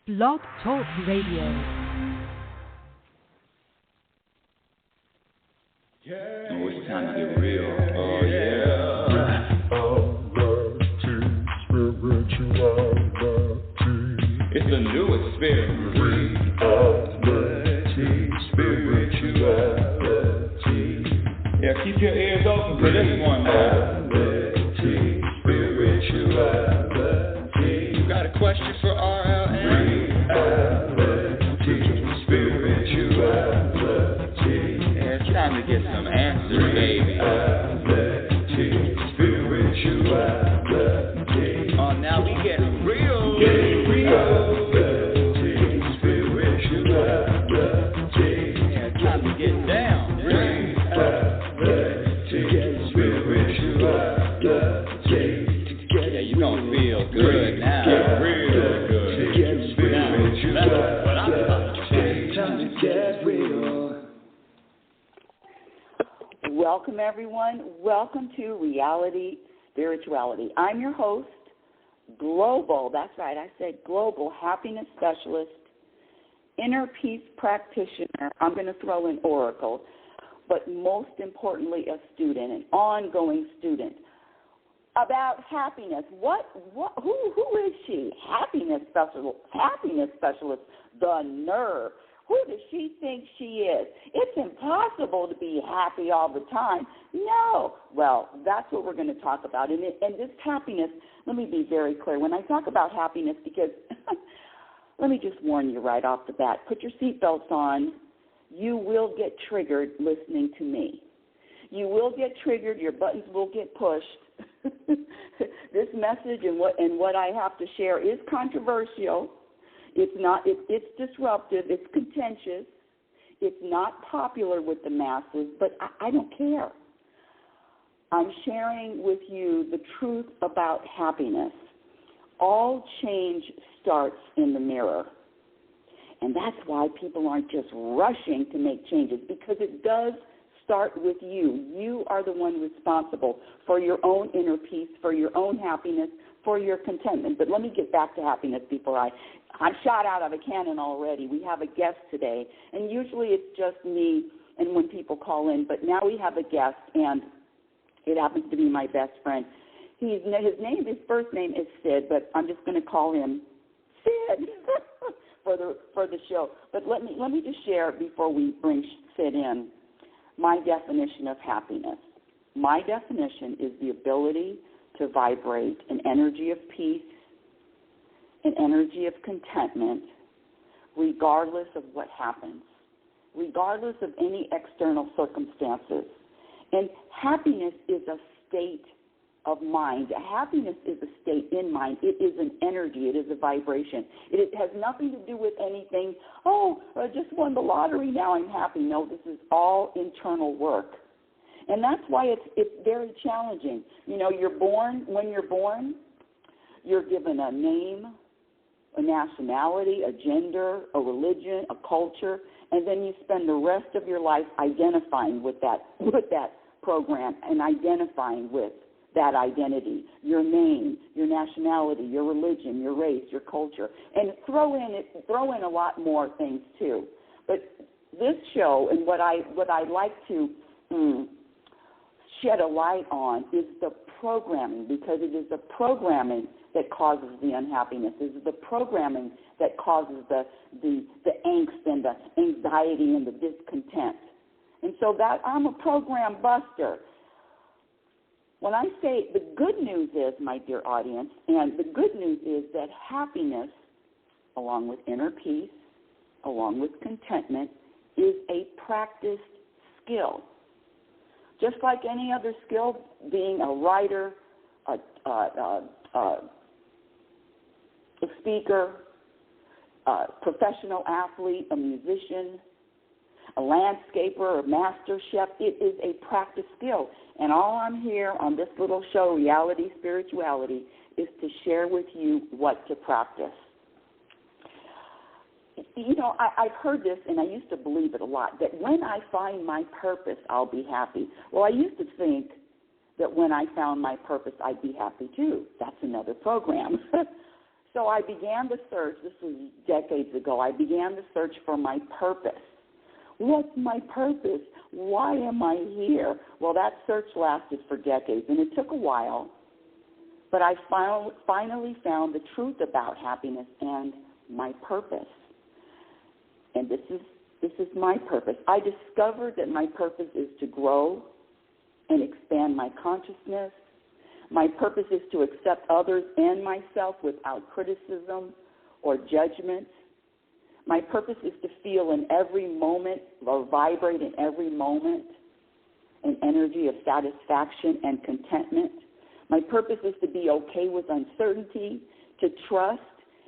Blog Talk Radio. Oh, it's time to get real. Oh, yeah. Reality, spirituality. It's a new experience. Reality, spirituality. Yeah, keep your ears open for this one now. Reality, spirituality. You got a question for RLN? Reality, spirituality. Yeah, it's time to get some answers, baby. Reality, spirituality. Oh, now we get real. Get real. Reality, spirituality. Yeah, it's time to get down. Reality, spirituality. Yeah, you gonna feel good now. Real good. That's what I'm talking about. Time to get real. Welcome, everyone. Welcome to Reality Spirituality. I'm your host, global, that's right, I said global happiness specialist, inner peace practitioner. I'm going to throw in Oracle, but most importantly, a student, an ongoing student. About happiness. Who is she? Happiness specialist. The nerve. Who does she think she is? It's impossible to be happy all the time. No. Well, that's what we're going to talk about. And this happiness, let me be very clear. When I talk about happiness, because let me just warn you right off the bat, put your seatbelts on. You will get triggered listening to me. You will get triggered. Your buttons will get pushed. This message and what I have to share is controversial. It's not. It's disruptive. It's contentious. It's not popular with the masses, but I don't care. I'm sharing with you the truth about happiness. All change starts in the mirror. And that's why people aren't just rushing to make changes, because it does start with you. You are the one responsible for your own inner peace, for your own happiness, for your contentment. But let me get back to happiness before I'm shot out of a cannon already. We have a guest today, and usually it's just me and when people call in, but now we have a guest, and it happens to be my best friend. His first name is Sid, but I'm just going to call him Sid for the show. But let me just share before we bring Sid in my definition of happiness. My definition is the ability to vibrate an energy of peace, an energy of contentment, regardless of what happens, regardless of any external circumstances. And happiness is a state of mind. Happiness is a state in mind. It is an energy. It is a vibration. It has nothing to do with anything, I just won the lottery, now I'm happy. No, this is all internal work. And that's why it's very challenging. You know, when you're born, you're given a name, a nationality, a gender, a religion, a culture, and then you spend the rest of your life identifying with that program and identifying with that identity, your name, your nationality, your religion, your race, your culture, and throw in a lot more things too. But this show and what I like to shed a light on is the programming, because it is the programming that causes the unhappiness. It is the programming that causes the angst and the anxiety and the discontent. And so that I'm a program buster. When I say the good news is, my dear audience, and the good news is that happiness, along with inner peace, along with contentment, is a practiced skill. Just like any other skill, being a writer, a speaker, a professional athlete, a musician, a landscaper, a master chef, it is a practice skill. And all I'm here on this little show, Reality Spirituality, is to share with you what to practice. You know, I've heard this, and I used to believe it a lot, that when I find my purpose, I'll be happy. Well, I used to think that when I found my purpose, I'd be happy too. That's another program. So I began the search. This was decades ago. I began the search for my purpose. What's my purpose? Why am I here? Well, that search lasted for decades, and it took a while. But I finally found the truth about happiness and my purpose. And this is my purpose. I discovered that my purpose is to grow and expand my consciousness. My purpose is to accept others and myself without criticism or judgment. My purpose is to feel in every moment or vibrate in every moment an energy of satisfaction and contentment. My purpose is to be okay with uncertainty, to trust,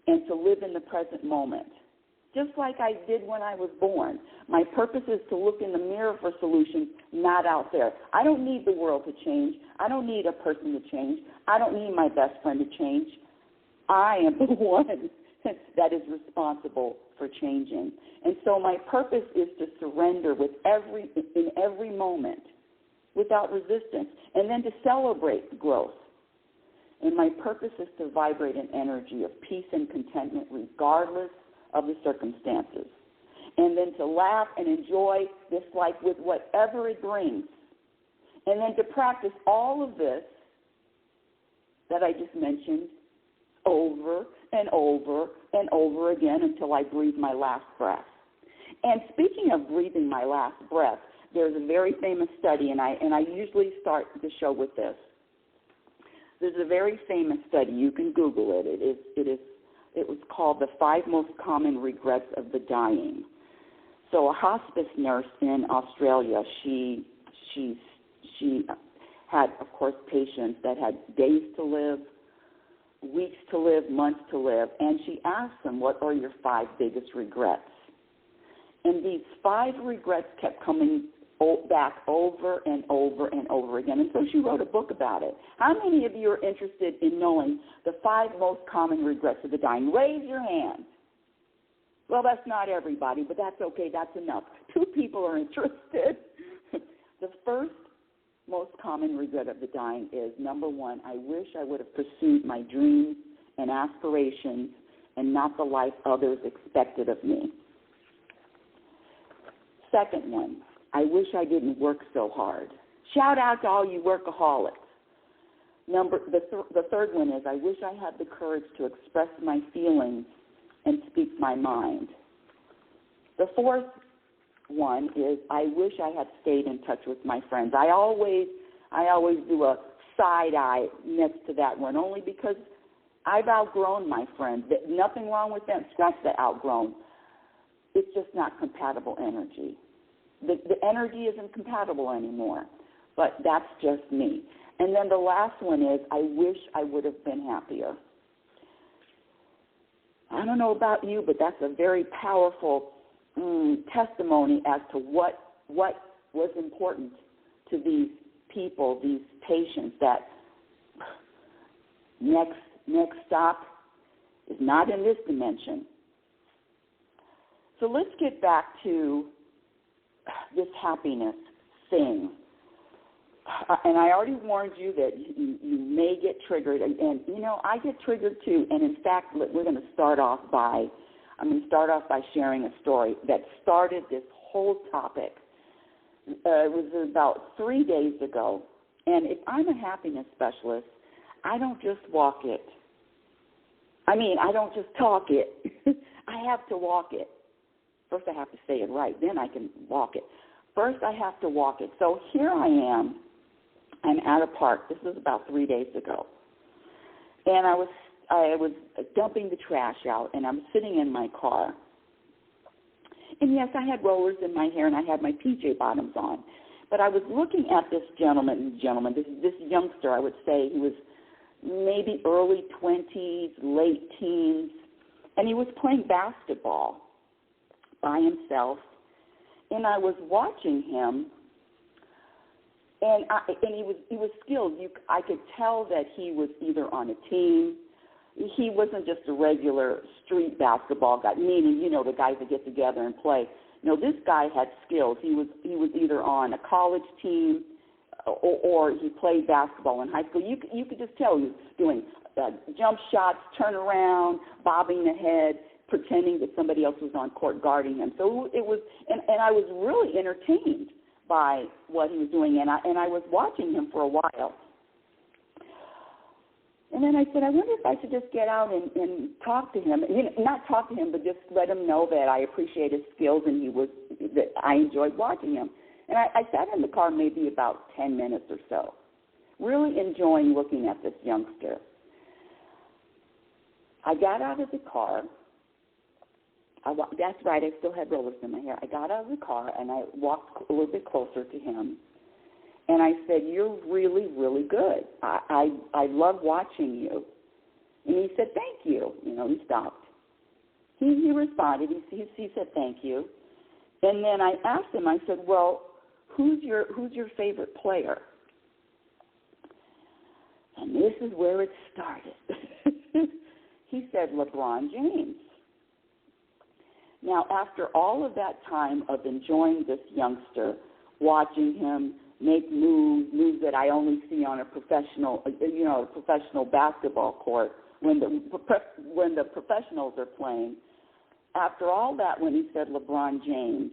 and to live in the present moment, just like I did when I was born. My purpose is to look in the mirror for solutions, not out there. I don't need the world to change. I don't need a person to change. I don't need my best friend to change. I am the one that is responsible for changing. And so my purpose is to surrender in every moment without resistance, and then to celebrate growth. And my purpose is to vibrate an energy of peace and contentment regardless of the circumstances, and then to laugh and enjoy this life with whatever it brings, and then to practice all of this that I just mentioned over and over and over again until I breathe my last breath. And speaking of breathing my last breath, there's a very famous study, and I usually start the show with this. There's a very famous study. You can Google it. It was called The 5 Most Common Regrets of the Dying. So a hospice nurse in Australia, she had, of course, patients that had days to live, weeks to live, months to live, and she asked them, what are your 5 biggest regrets? And these 5 regrets kept coming back over and over and over again. And so she wrote a book about it. How many of you are interested in knowing the 5 most common regrets of the dying? Raise your hand. Well, that's not everybody, but that's okay. That's enough. 2 people are interested. The first most common regret of the dying is, number 1, I wish I would have pursued my dreams and aspirations and not the life others expected of me. Second one, I wish I didn't work so hard. Shout out to all you workaholics. The third one is, I wish I had the courage to express my feelings and speak my mind. The fourth one is, I wish I had stayed in touch with my friends. I always do a side eye next to that one, only because I've outgrown my friends. Nothing wrong with them. Scratch the outgrown. It's just not compatible energy. The energy isn't compatible anymore, but that's just me. And then the last one is, I wish I would have been happier. I don't know about you, but that's a very powerful testimony as to what was important to these people, these patients, that next stop is not in this dimension. So let's get back to this happiness thing. And I already warned you that you may get triggered. And, I get triggered too. And, in fact, we're going to start off by sharing a story that started this whole topic. It was about 3 days ago. And if I'm a happiness specialist, I don't just walk it. I don't just talk it. I have to walk it. First I have to say it right, then I can walk it. First I have to walk it. So here I am. I'm at a park. This was about 3 days ago. And I was dumping the trash out, and I'm sitting in my car. And, yes, I had rollers in my hair, and I had my PJ bottoms on. But I was looking at this gentleman, this youngster, I would say. He was maybe early 20s, late teens, and he was playing basketball by himself. And I was watching him, and he was skilled. I could tell that he was either on a team. He wasn't just a regular street basketball guy, meaning, the guys that get together and play. No, this guy had skills. He was either on a college team or he played basketball in high school. You could just tell he was doing jump shots, turn around, bobbing the head, pretending that somebody else was on court guarding him. So it was, and I was really entertained by what he was doing, and I was watching him for a while. And then I said, I wonder if I should just get out and talk to him. Not talk to him, but just let him know that I appreciate his skills and that I enjoyed watching him. And I sat in the car maybe about 10 minutes or so, really enjoying looking at this youngster. I got out of the car. That's right, I still had rollers in my hair. I got out of the car and I walked a little bit closer to him. And I said, you're really, really good. I love watching you. And he said, thank you. He stopped. He responded. He said, thank you. And then I asked him, I said, well, who's your favorite player? And this is where it started. He said, LeBron James. Now, after all of that time of enjoying this youngster, watching him make moves that I only see on a professional basketball court when the professionals are playing. After all that, when he said LeBron James,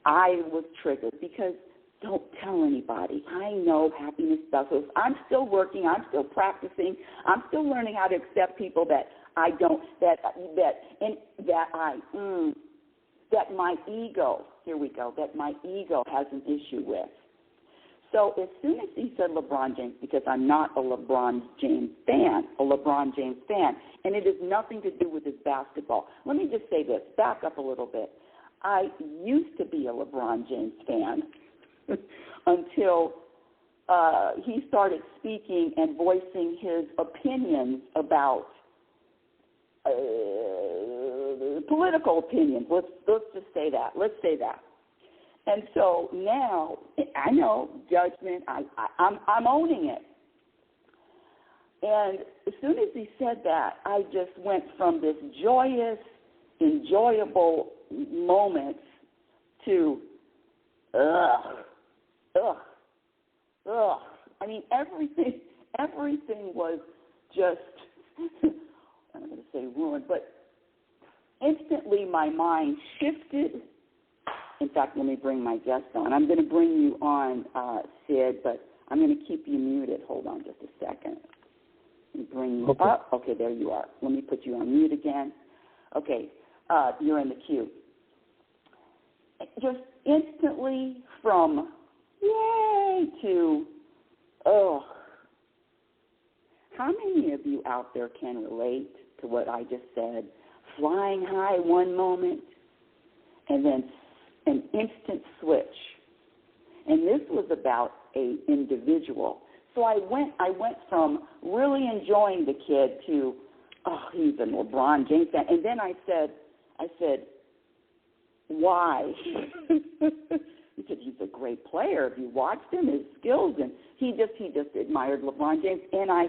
I was triggered because don't tell anybody. I know happiness specialists. I'm still working. I'm still practicing. I'm still learning how to accept people that I don't, that my ego, here we go, that my ego has an issue with. So as soon as he said LeBron James, because I'm not a LeBron James fan, and it has nothing to do with his basketball. Let me just say this, back up a little bit. I used to be a LeBron James fan until he started speaking and voicing his opinions about political opinions. Let's just say that. Let's say that. And so now, I know, judgment, I'm owning it. And as soon as he said that, I just went from this joyous, enjoyable moment to, I mean, everything was just, I'm not going to say ruined, but instantly my mind shifted. In fact, let me bring my guest on. I'm going to bring you on, Sid, but I'm going to keep you muted. Hold on just a second. Let me bring you up. Okay, there you are. Let me put you on mute again. Okay, you're in the queue. Just instantly from yay to, how many of you out there can relate to what I just said? Flying high one moment and then an instant switch. And this was about an individual. So I went from really enjoying the kid to, he's a LeBron James fan. And then I said, why? He said, he's a great player. If you watched him, his skills, and he just admired LeBron James. And I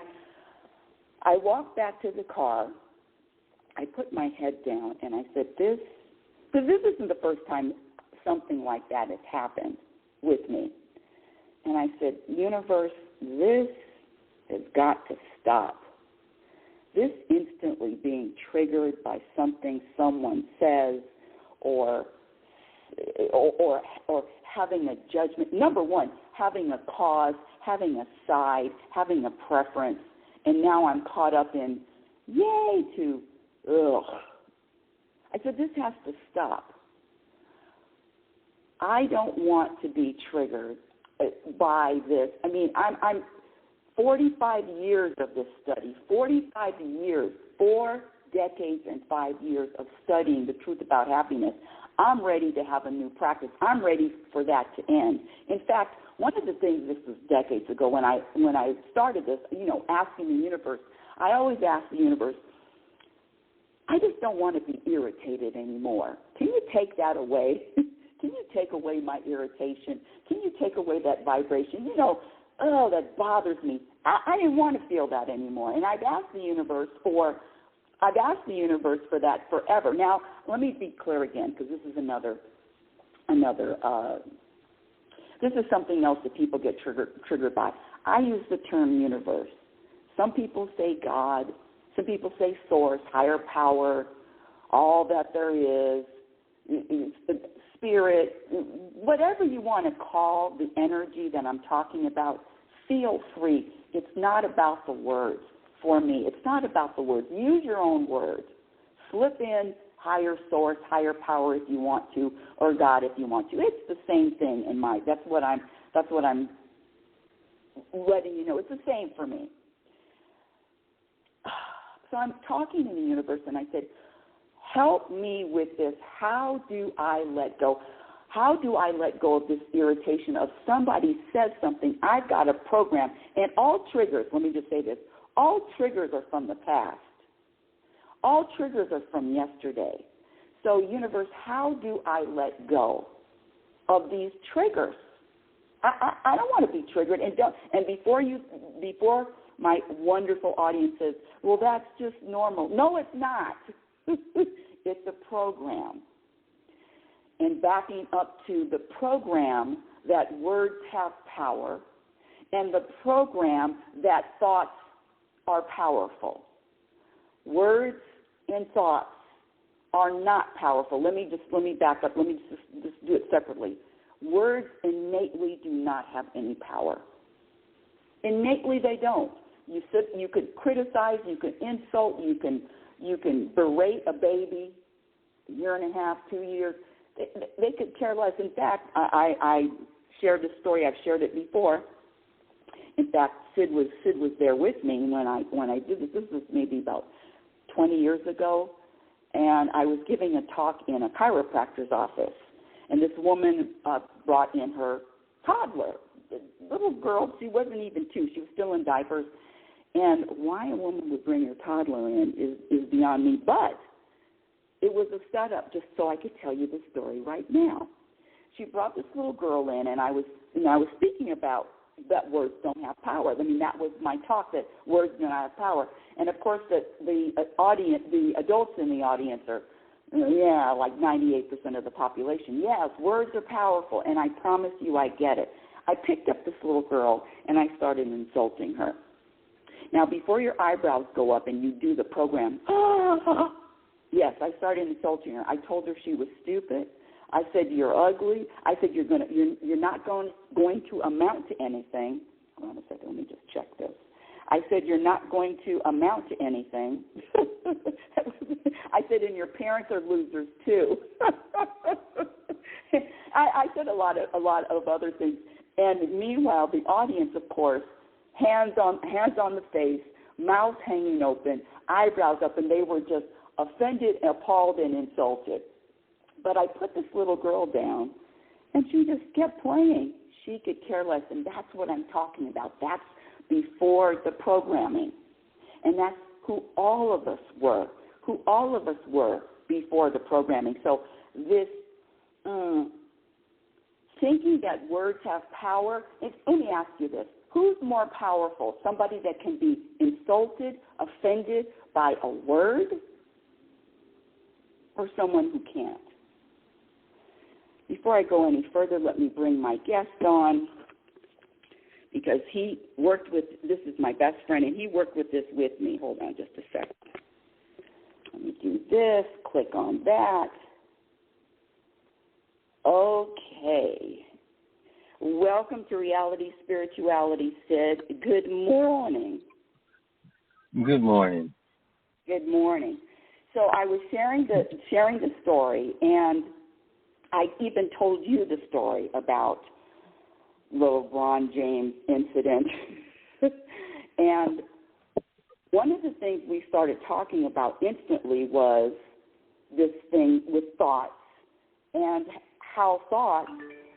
walked back to the car. I put my head down, and I said, because this isn't the first time something like that has happened with me. And I said, universe, this has got to stop. This instantly being triggered by something someone says or having a judgment. Number one, having a cause, having a side, having a preference, and now I'm caught up in yay to ugh. I said, this has to stop. I don't want to be triggered by this. I mean, I'm 45 years of this study, 45 years, 4 decades and 5 years of studying the truth about happiness. I'm ready to have a new practice. I'm ready for that to end. In fact, one of the things, this was decades ago when I started this, asking the universe, I always ask the universe, I just don't want to be irritated anymore. Can you take that away? Can you take away my irritation? Can you take away that vibration? That bothers me. I didn't want to feel that anymore. And I've asked the universe for that forever. Now, let me be clear again, because this is this is something else that people get triggered by. I use the term universe. Some people say God. Some people say source, higher power, all that there is, spirit, whatever you want to call the energy that I'm talking about, feel free. It's not about the words for me. It's not about the words. Use your own words. Slip in higher source, higher power if you want to, or God if you want to. It's the same thing in my. That's what I'm letting you know. It's the same for me. So I'm talking to the universe, and I said, help me with this. How do I let go? How do I let go of this irritation of somebody says something, I've got a program, and all triggers, let me just say this, all triggers are from the past. All triggers are from yesterday. So, universe, how do I let go of these triggers? I don't want to be triggered. And before my wonderful audience says, well, that's just normal. No, it's not. It's a program. And backing up to the program that words have power and the program that thoughts are powerful. Words and thoughts are not powerful. Let me back up. Let me just do it separately. Words innately do not have any power. Innately they don't. You could criticize, you could insult, you can berate a baby, a year and a half, 2 years. They could care less. In fact, I shared this story. I've shared it before. In fact, Sid was there with me when I did this. This was maybe about 20 years ago, and I was giving a talk in a chiropractor's office, and this woman brought in her toddler, the little girl. She wasn't even 2. She was still in diapers. And why a woman would bring her toddler in is beyond me. But it was a setup just so I could tell you the story right now. She brought this little girl in, and I was speaking about that words don't have power. I mean, that was my talk, that words do not have power. And of course, the audience, the adults in the audience are, like 98% of the population. Yes, words are powerful, and I promise you, I get it. I picked up this little girl and I started insulting her. Now, before your eyebrows go up and you do the program, yes, I started insulting her. I told her she was stupid. I said, you're ugly. I said, you're not going to amount to anything. Hold on a second. Let me just check this. I said, you're not going to amount to anything. I said, and your parents are losers too. I said a lot of other things. And meanwhile, the audience, of course, hands on the face, mouth hanging open, eyebrows up, and they were just offended, appalled, and insulted. But I put this little girl down, and she just kept playing. She could care less, and that's what I'm talking about. That's before the programming. And that's who all of us were before the programming. So this thinking that words have power, let me ask you this. Who's more powerful, somebody that can be insulted, offended by a word, or someone who can't? Before I go any further, let me bring my guest on, because he worked with, this is my best friend, and he worked with this with me. Hold on just a second. Let me do this, click on that. Okay. Welcome to Reality Spirituality, Sid. Good morning. Good morning. Good morning. So I was sharing the story, and I even told you the story about the LeBron James incident. And one of the things we started talking about instantly was this thing with thoughts, and how thoughts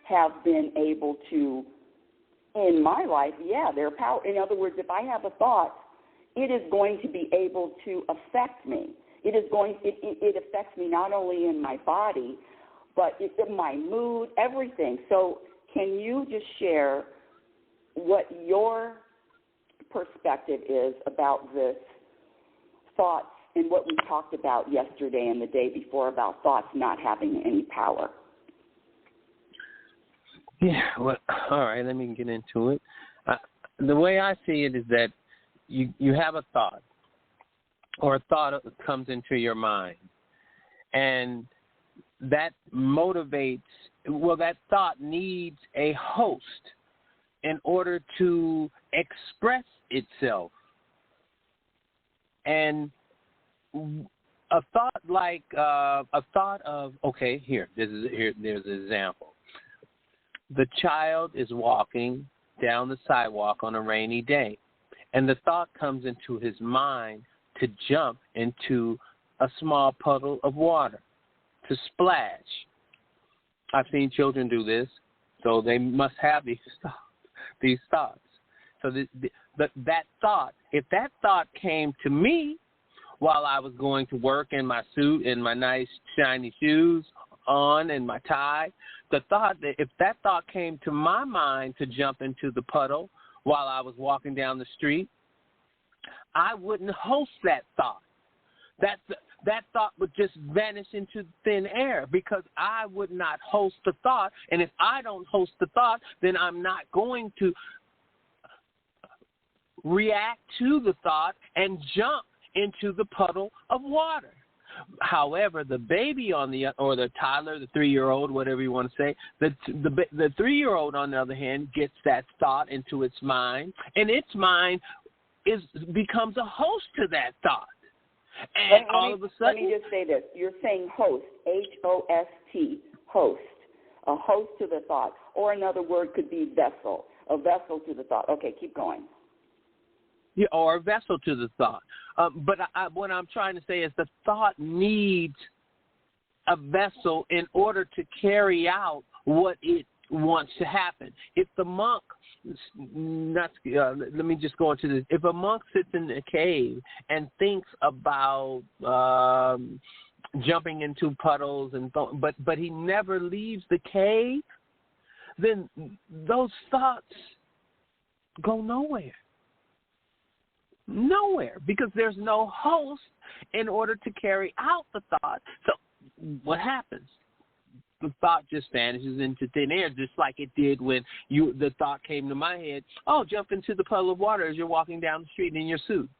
have been able to, in my life, they're power. In other words, if I have a thought, it is going to be able to affect me. It affects me not only in my body, but in my mood, everything. So can you just share what your perspective is about this thoughts and what we talked about yesterday and the day before about thoughts not having any power? Yeah, well, all right, let me get into it. The way I see it is that you have a thought, or a thought comes into your mind, and that motivates, well, that thought needs a host in order to express itself. And a thought like okay, there's an example. The child is walking down the sidewalk on a rainy day, and the thought comes into his mind to jump into a small puddle of water, to splash. I've seen children do this, so they must have these thoughts. So that thought, if that thought came to me while I was going to work in my suit and my nice shiny shoes on and my tie, if that thought came to my mind to jump into the puddle while I was walking down the street, I wouldn't host that thought. That thought would just vanish into thin air because I would not host the thought. And if I don't host the thought, then I'm not going to react to the thought and jump into the puddle of water. However, the baby or the toddler, the 3-year-old, whatever you want to say, the 3-year-old, on the other hand, gets that thought into its mind, and its mind becomes a host to that thought. And all of a sudden, let me just say this. You're saying host, H-O-S-T, host, a host to the thought. Or another word could be vessel, a vessel to the thought. Okay, keep going. Yeah, or a vessel to the thought. But what I'm trying to say is the thought needs a vessel in order to carry out what it wants to happen. If the monk, let me just go into this. If a monk sits in a cave and thinks about jumping into puddles but he never leaves the cave, then those thoughts go nowhere. Nowhere, because there's no host in order to carry out the thought. So what happens? The thought just vanishes into thin air, just like it did when the thought came to my head, jump into the puddle of water as you're walking down the street in your suit.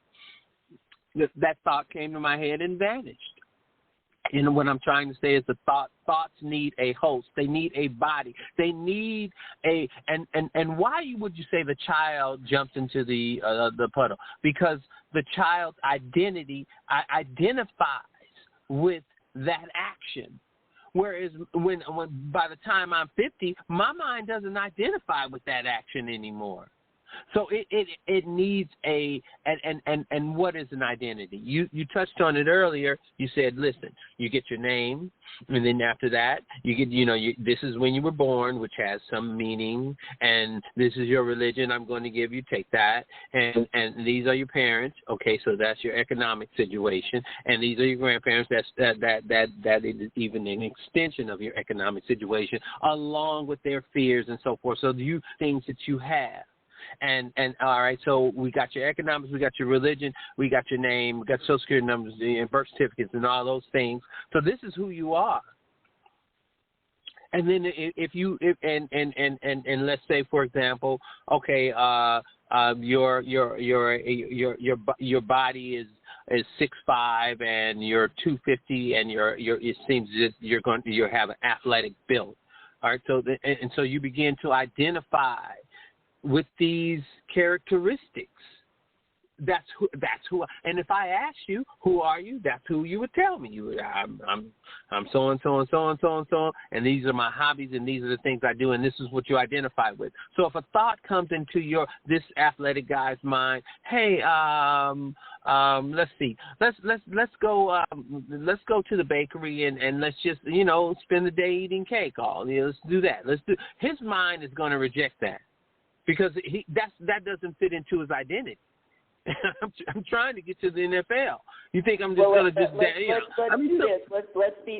That thought came to my head and vanished. And what I'm trying to say is thoughts need a host. They need a body. They need and why would you say the child jumps into the puddle? Because the child's identity identifies with that action. Whereas when by the time I'm 50, my mind doesn't identify with that action anymore. So it needs and what is an identity? You touched on it earlier. You said, listen, you get your name, and then after that you get this is when you were born, which has some meaning, and this is your religion. I'm going to give you, take that, and these are your parents. Okay, so that's your economic situation, and these are your grandparents. That is even an extension of your economic situation, along with their fears and so forth. So things that you have. And all right, so we got your economics, we got your religion, we got your name, we got Social Security numbers and birth certificates and all those things. So this is who you are. And then and let's say, for example, okay, your body is 6'5" and you're 250 and it seems that you have an athletic build. All right, so you begin to identify with these characteristics. That's who. And if I ask you, who are you? That's who you would tell me. I'm so and so and so and so and so, and these are my hobbies, and these are the things I do, and this is what you identify with. So if a thought comes into this athletic guy's mind, hey, let's see, let's go to the bakery and let's just spend the day eating cake. Let's do that. His mind is going to reject that. Because that doesn't fit into his identity. I'm trying to get to the NFL. You think I'm just going to just?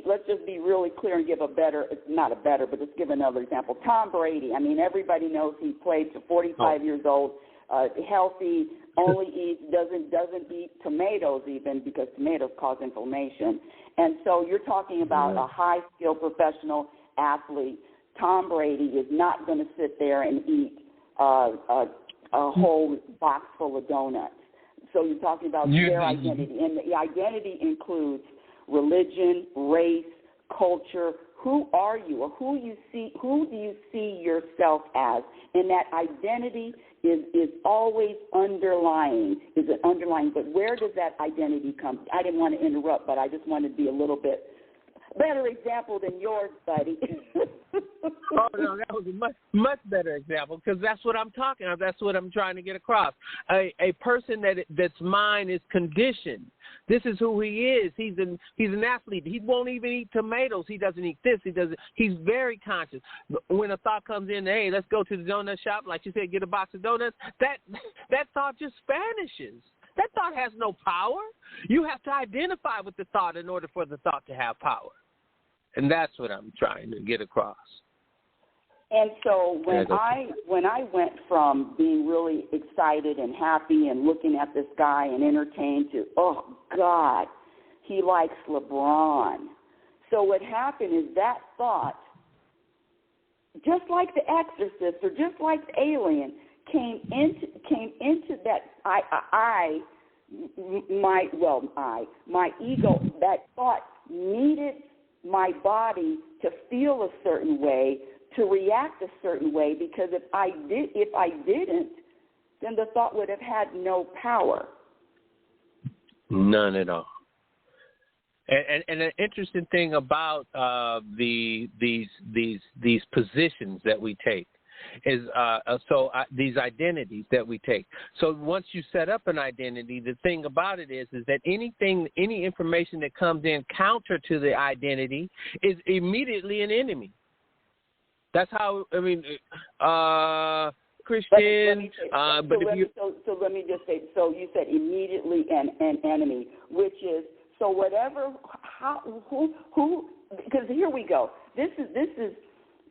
Let's just be really clear and give but let's give another example. Tom Brady. I mean, everybody knows he played for 45 years old, healthy, only doesn't eat tomatoes even because tomatoes cause inflammation. And so you're talking about a high-skilled professional athlete. Tom Brady is not going to sit there and eat a whole box full of donuts. So you're talking about their identity, and the identity includes religion, race, culture. Who are you, or who do you see yourself as? And that identity is always underlying. Is it underlying? But where does that identity come? I didn't want to interrupt, but I just wanted to be a little bit better example than yours, buddy. Oh, no, that was a much better example, because that's what I'm talking about. That's what I'm trying to get across. A person that's mind is conditioned. This is who he is. He's an athlete. He won't even eat tomatoes. He doesn't eat this. He's very conscious. When a thought comes in, hey, let's go to the donut shop, like you said, get a box of donuts, that thought just vanishes. That thought has no power. You have to identify with the thought in order for the thought to have power. And that's what I'm trying to get across. And so when I went from being really excited and happy and looking at this guy and entertained to, oh, God, he likes LeBron. So what happened is that thought, just like The Exorcist or just like the Alien, came into that my ego. That thought needed my body to feel a certain way, to react a certain way, because if I didn't, then the thought would have had no power. None at all. And an interesting thing about these positions that we take is these identities that we take. So once you set up an identity, the thing about it is that any information that comes in counter to the identity is immediately an enemy. That's how, Christian. So let me just say. So you said immediately an enemy, which is so whatever. Who? Because here we go. This is.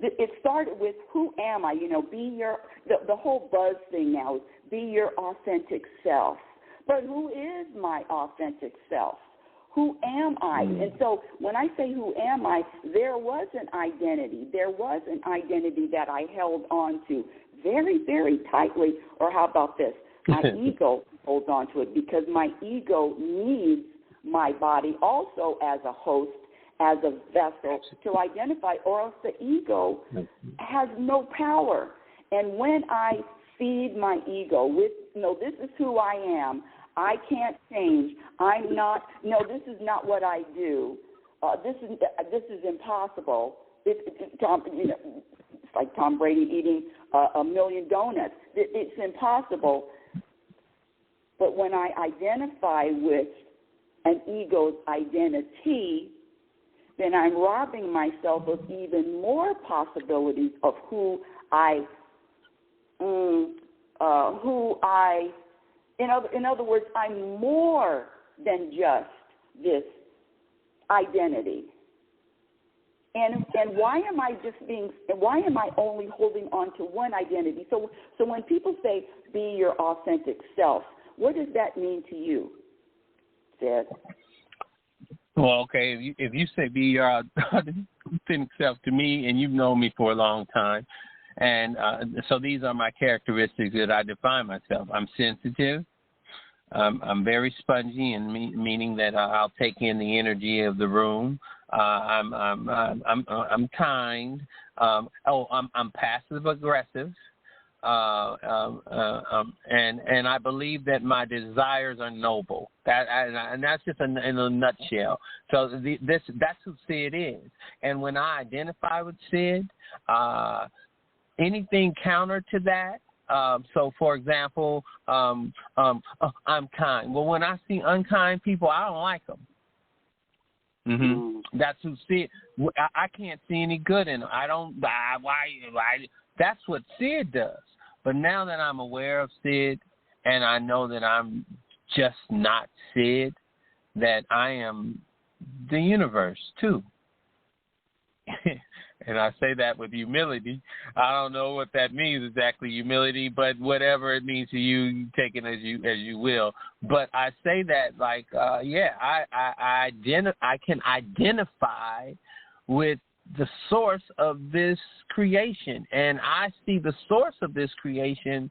It started with who am I? Be your. The whole buzz thing now is be your authentic self. But who is my authentic self? Who am I? And so when I say who am I, there was an identity. There was an identity that I held on to very, very tightly. Or how about this? My ego holds on to it because my ego needs my body also as a host, as a vessel to identify, or else the ego has no power. And when I feed my ego with, this is who I am, I can't change, I'm not, this is not what I do, this is impossible. It's like Tom Brady eating a million donuts. It's impossible. But when I identify with an ego's identity, then I'm robbing myself of even more possibilities of who I. In other words, I'm more than just this identity. And why am I only holding on to one identity? So when people say be your authentic self, what does that mean to you, Sid? Well, okay, if you say be your authentic self to me, and you've known me for a long time, and so these are my characteristics that I define myself. I'm sensitive. I'm very spongy, and meaning that I'll take in the energy of the room. I'm kind. I'm passive aggressive. And I believe that my desires are noble. And that's just in a nutshell. So that's who Sid is. And when I identify with Sid, anything counter to that. So, for example, I'm kind. Well, when I see unkind people, I don't like them. Mm-hmm. That's who Sid. I can't see any good in them. I don't. Why? That's what Sid does. But now that I'm aware of Sid, and I know that I'm just not Sid, that I am the universe too. And I say that with humility. I don't know what that means exactly, humility, but whatever it means to you, you take it as you will. But I say that like, I can identify with the source of this creation, and I see the source of this creation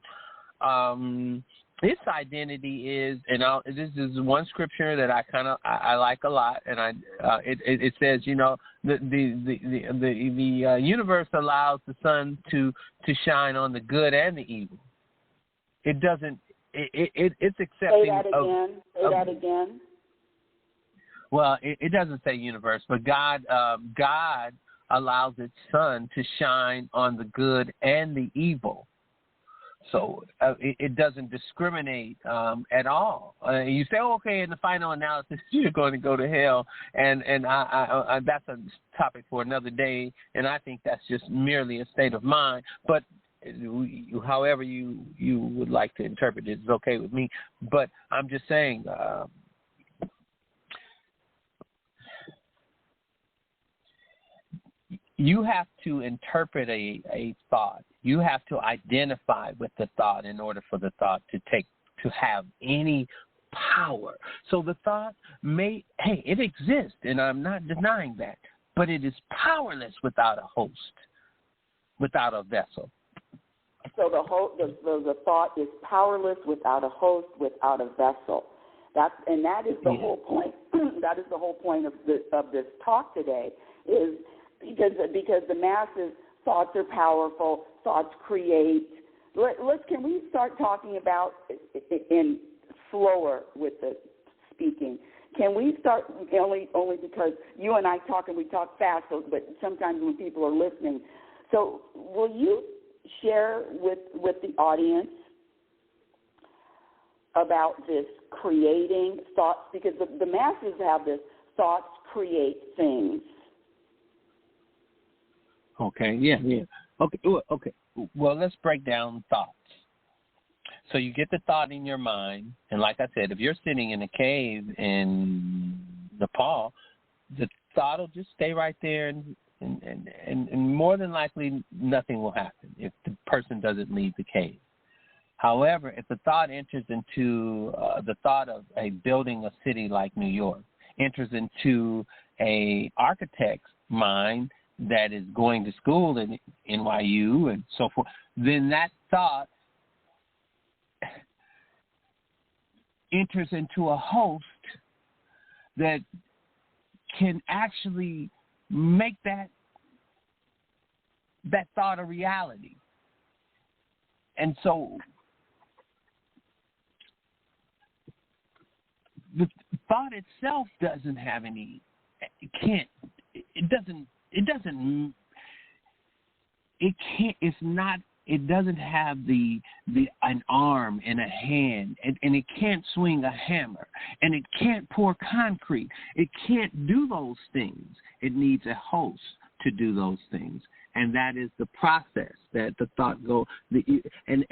its identity is, and this is one scripture that I like a lot, and it says, you know, the universe allows the sun to shine on the good and the evil. It doesn't. It's accepting. Say that again. Say that again. Well, it doesn't say universe, but God allows its sun to shine on the good and the evil. So it doesn't discriminate at all. You say, okay, in the final analysis, you're going to go to hell, and I that's a topic for another day, and I think that's just merely a state of mind. But however you would like to interpret it is okay with me. But I'm just saying, you have to interpret a thought. You have to identify with the thought in order for the thought to have any power. So the thought it exists, and I'm not denying that, but it is powerless without a host, without a vessel. So the thought is powerless without a host, without a vessel. That is the whole point. That is the whole point of this talk today, is because the masses, thoughts are powerful, thoughts create. Can we start talking about, in slower with the speaking, can we start, only because you and I talk and we talk fast, but sometimes when people are listening. So will you share with the audience about this creating thoughts? Because the masses have this, thoughts create things. Okay, yeah. Okay. Well, let's break down thoughts. So you get the thought in your mind, and like I said, if you're sitting in a cave in Nepal, the thought will just stay right there, and more than likely nothing will happen if the person doesn't leave the cave. However, if the thought enters into the thought of building a city like New York, enters into a architect's mind that is going to school in NYU and so forth, then that thought enters into a host that can actually make that thought a reality. And so the thought itself doesn't have any, it doesn't have an arm and a hand, and it can't swing a hammer, and it can't pour concrete. It can't do those things. It needs a host to do those things, and that is the process that the thought go. And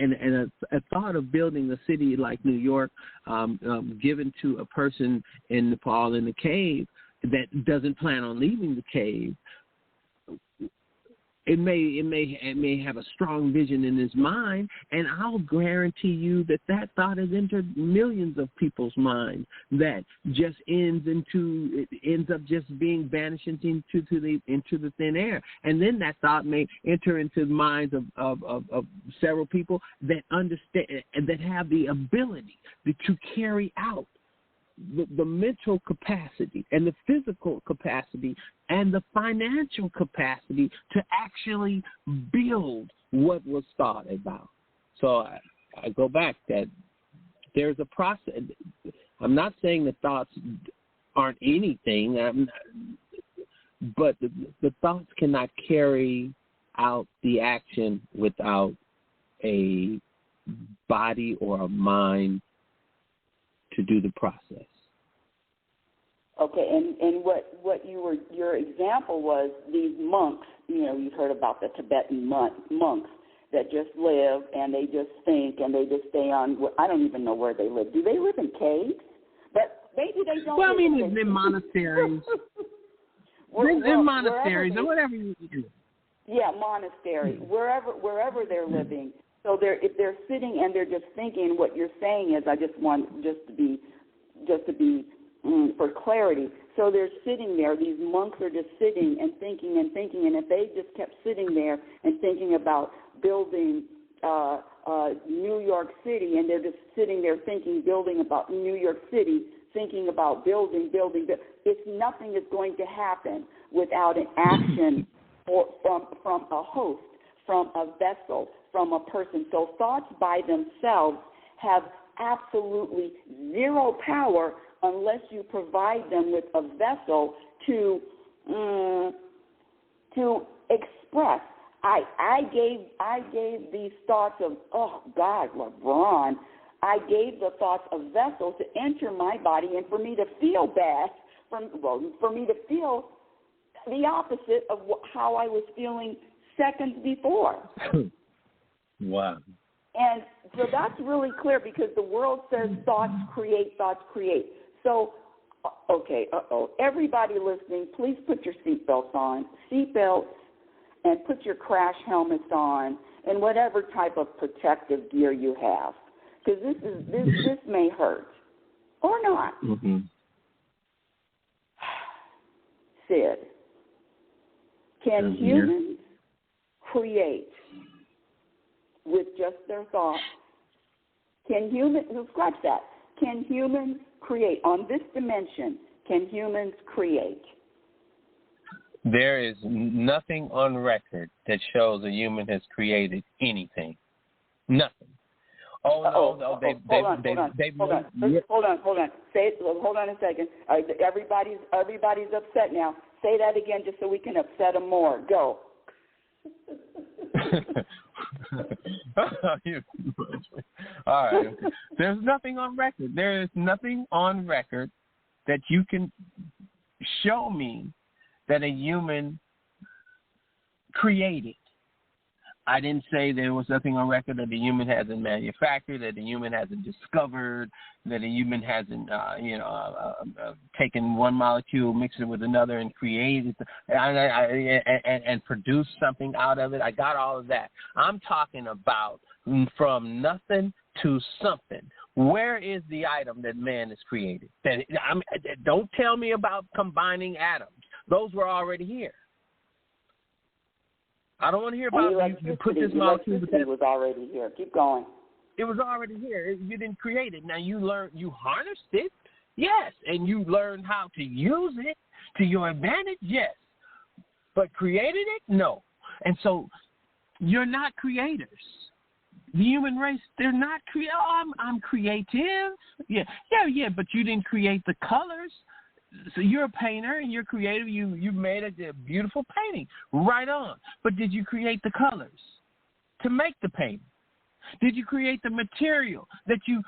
a thought of building a city like New York, given to a person in Nepal in the cave that doesn't plan on leaving the cave. It may have a strong vision in his mind, and I'll guarantee you that thought has entered millions of people's minds that just ends up just being vanished into the thin air. And then that thought may enter into the minds of several people that understand and that have the ability to carry out the mental capacity and the physical capacity and the financial capacity to actually build what was thought about. So I go back that there's a process. I'm not saying the thoughts aren't anything, but the thoughts cannot carry out the action without a body or a mind to do the process. Okay, and what your example was these monks. You know, you've heard about the Tibetan monks that just live and they just think and they just stay on. I don't even know where they live. Do they live in caves? But maybe they don't. Well, I mean, in monasteries. in monasteries or whatever you do. Yeah, monasteries. Wherever they're living. So if they're sitting and they're just thinking, what you're saying is, I just want just to be for clarity. So they're sitting there. These monks are just sitting and thinking, and if they just kept sitting there and thinking about building a New York City, and they're just sitting there building about New York City, thinking about building. It's nothing is going to happen without an action from a host, from a vessel, from a person. So thoughts by themselves have absolutely zero power unless you provide them with a vessel to express. I gave these thoughts of, oh God, LeBron. I gave the thoughts of vessel to enter my body, and for me to feel bad, for me to feel the opposite of how I was feeling seconds before. Wow. And so that's really clear, because the world says thoughts create. So, okay, everybody listening, please put your seatbelts on. Seatbelts, and put your crash helmets on, and whatever type of protective gear you have, because this may hurt or not. Mm-hmm. Sid, can humans create with just their thoughts? Can humans, scratch that, can humans create on this dimension? Can humans create? There is nothing on record that shows a human has created anything. Nothing. Hold on. Hold on a second. Everybody's upset now. Say that again, just so we can upset them more. Go. All right. There's nothing on record. There is nothing on record that you can show me that a human created. I didn't say there was nothing on record that the human hasn't manufactured, that the human hasn't discovered, that the human hasn't, taken one molecule, mixed it with another, and created and produced something out of it. I got all of that. I'm talking about from nothing to something. Where is the item that man has created? Don't tell me about combining atoms. Those were already here. I don't want to hear about you put this molecule. Electricity was already here. Keep going. It was already here. You didn't create it. Now you harnessed it, yes, and you learned how to use it to your advantage, yes. But created it, no. And so you're not creators. The human race, they're not I'm creative. Yeah, but you didn't create the colors. So you're a painter and you're creative. You made a beautiful painting. Right on. But did you create the colors to make the painting? Did you create the material that you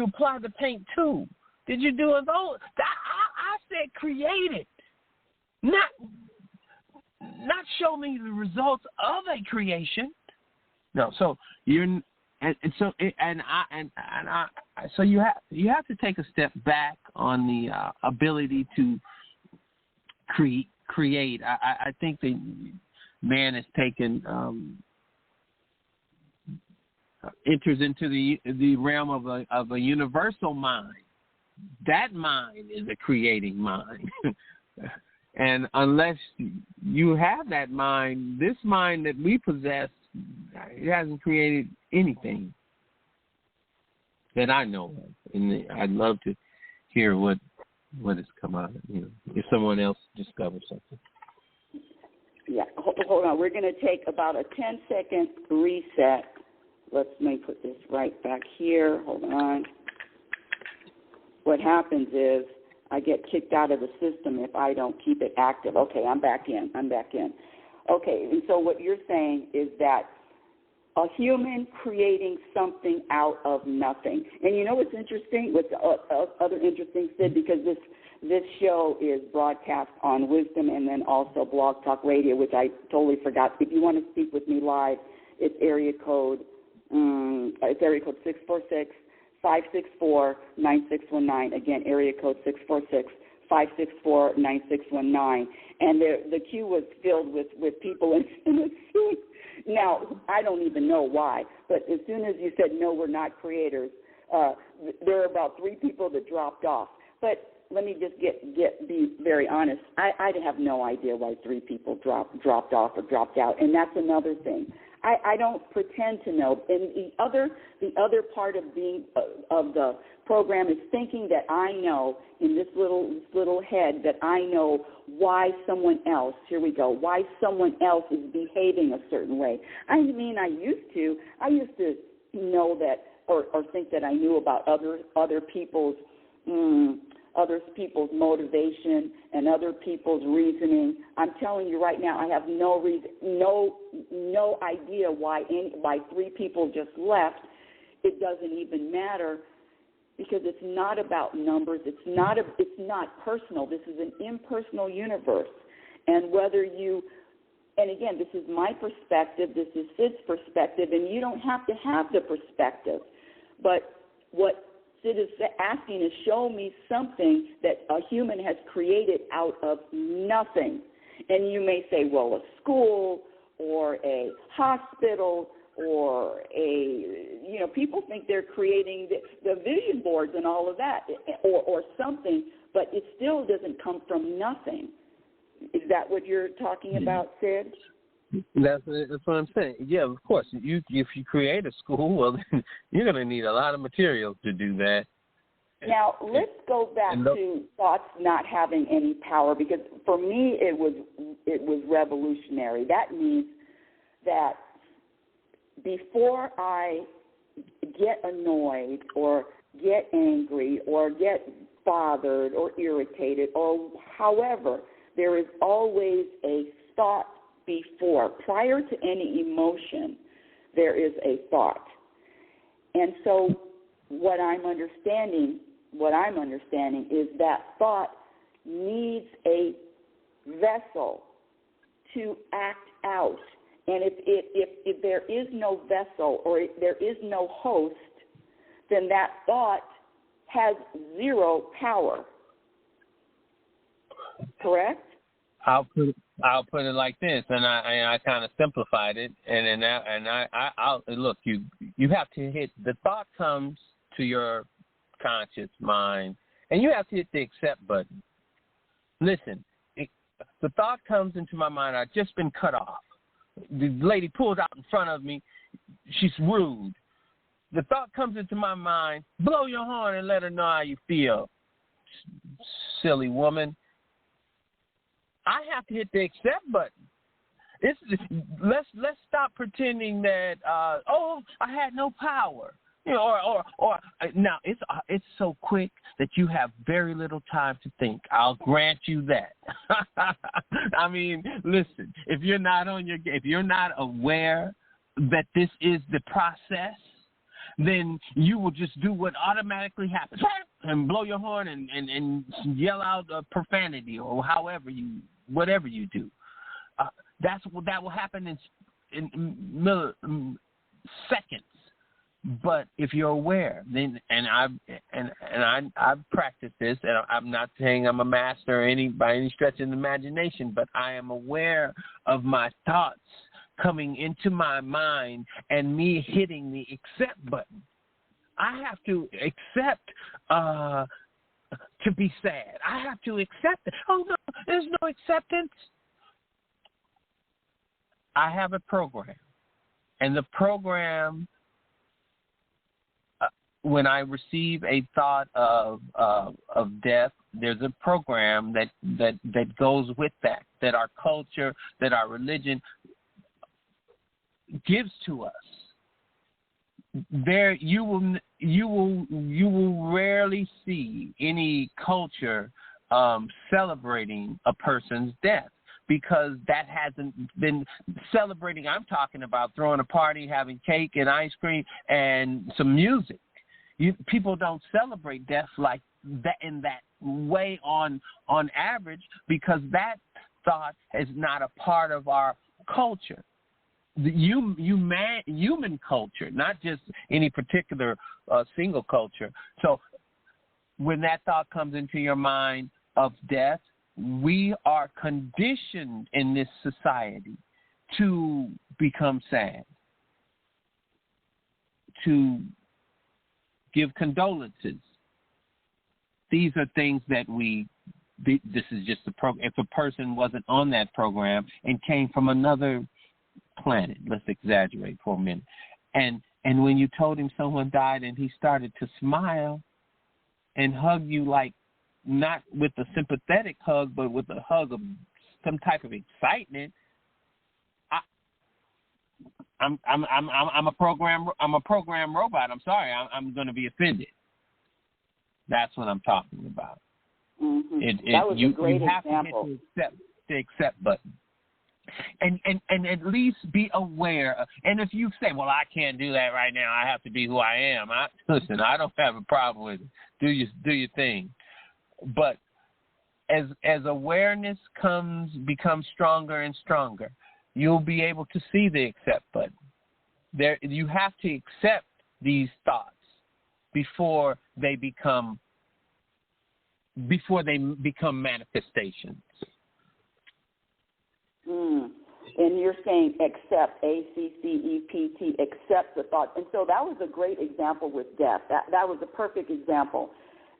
apply the paint to? Did you do it all? I said create it. Not show me the results of a creation. No, so you're so you have to take a step back on the ability to create. I think that man has taken enters into the realm of a universal mind. That mind is a creating mind. And unless you have that mind, this mind that we possess, it hasn't created anything that I know of. And I'd love to hear what has come out of it, if someone else discovers something. Yeah, hold on. We're going to take about a 10-second reset. Let me put this right back here. Hold on. What happens is I get kicked out of the system if I don't keep it active. Okay, I'm back in. Okay, and so what you're saying is that a human creating something out of nothing. And you know what's interesting? What's other interesting, Sid, because this show is broadcast on Wisdom and then also Blog Talk Radio, which I totally forgot. If you want to speak with me live, it's area code 646-564-9619. Again, area code 646-564-9619. And the queue was filled with people in the suit. Now, I don't even know why, but as soon as you said, no, we're not creators, there are about 3 people that dropped off. But let me just be very honest. I have no idea why 3 people dropped off or dropped out. And that's another thing. I don't pretend to know. And the other part of being of the program is thinking that I know in this little head that I know why someone else. Here we go. Why someone else is behaving a certain way. I mean, I used to know that or think that I knew about other people's motivation and other people's reasoning. I'm telling you right now, I have no reason, no idea why 3 people just left. It doesn't even matter because it's not about numbers. It's not personal. This is an impersonal universe, and and again, this is my perspective. This is Sid's perspective, and you don't have to have the perspective, but what Sid is asking is show me something that a human has created out of nothing. And you may say, well, a school or a hospital or people think they're creating the vision boards and all of that or something, but it still doesn't come from nothing. Is that what you're talking about, Sid? That's what I'm saying. Yeah, of course. If you create a school, well, then you're going to need a lot of materials to do that. Now, let's go back to thoughts not having any power, because for me it was revolutionary. That means that before I get annoyed or get angry or get bothered or irritated or however, there is always a thought before. Prior to any emotion, there is a thought. And so what I'm understanding is that thought needs a vessel to act out. And if there is no vessel or if there is no host, then that thought has zero power. Correct? I'll put it like this, and I kind of simplified it, I'll look. You have to hit the thought comes to your conscious mind, and you have to hit the accept button. Listen, the thought comes into my mind. I've just been cut off. The lady pulls out in front of me. She's rude. The thought comes into my mind. Blow your horn and let her know how you feel. Silly woman. I have to hit the accept button. Let's stop pretending that I had no power. Or now it's so quick that you have very little time to think. I'll grant you that. I mean, listen, if you're not aware that this is the process, then you will just do what automatically happens and blow your horn and yell out profanity or whatever you do. That will happen in seconds. But if you're aware, then I've practiced this, and I'm not saying I'm a master by any stretch of the imagination, but I am aware of my thoughts coming into my mind and me hitting the accept button. I have to accept to be sad. I have to accept it. Oh, no, there's no acceptance. I have a program, and the program, when I receive a thought of death, there's a program that goes with that our culture, that our religion gives to us. There, you will rarely see any culture celebrating a person's death, because that hasn't been celebrating. I'm talking about throwing a party, having cake and ice cream and some music. People don't celebrate death like that in that way on average, because that thought is not a part of our culture. The human culture, not just any particular single culture. So when that thought comes into your mind of death, we are conditioned in this society to become sad, to give condolences. These are things that this is just the program. If a person wasn't on that program and came from another planet. Let's exaggerate for a minute. And when you told him someone died and he started to smile and hug you, like not with a sympathetic hug, but with a hug of some type of excitement, I'm a program robot. I'm sorry, I'm going to be offended. That's what I'm talking about. Mm-hmm. That was a great You example. have to hit the accept button. And at least be aware. And if you say, well, I can't do that right now, I have to be who I am. Listen, I don't have a problem with it. Do your thing. But as awareness becomes stronger and stronger, you'll be able to see the accept button. You have to accept these thoughts before they become manifestations. And you're saying accept, ACCEPT, accept the thought. And so that was a great example with death. That was a perfect example.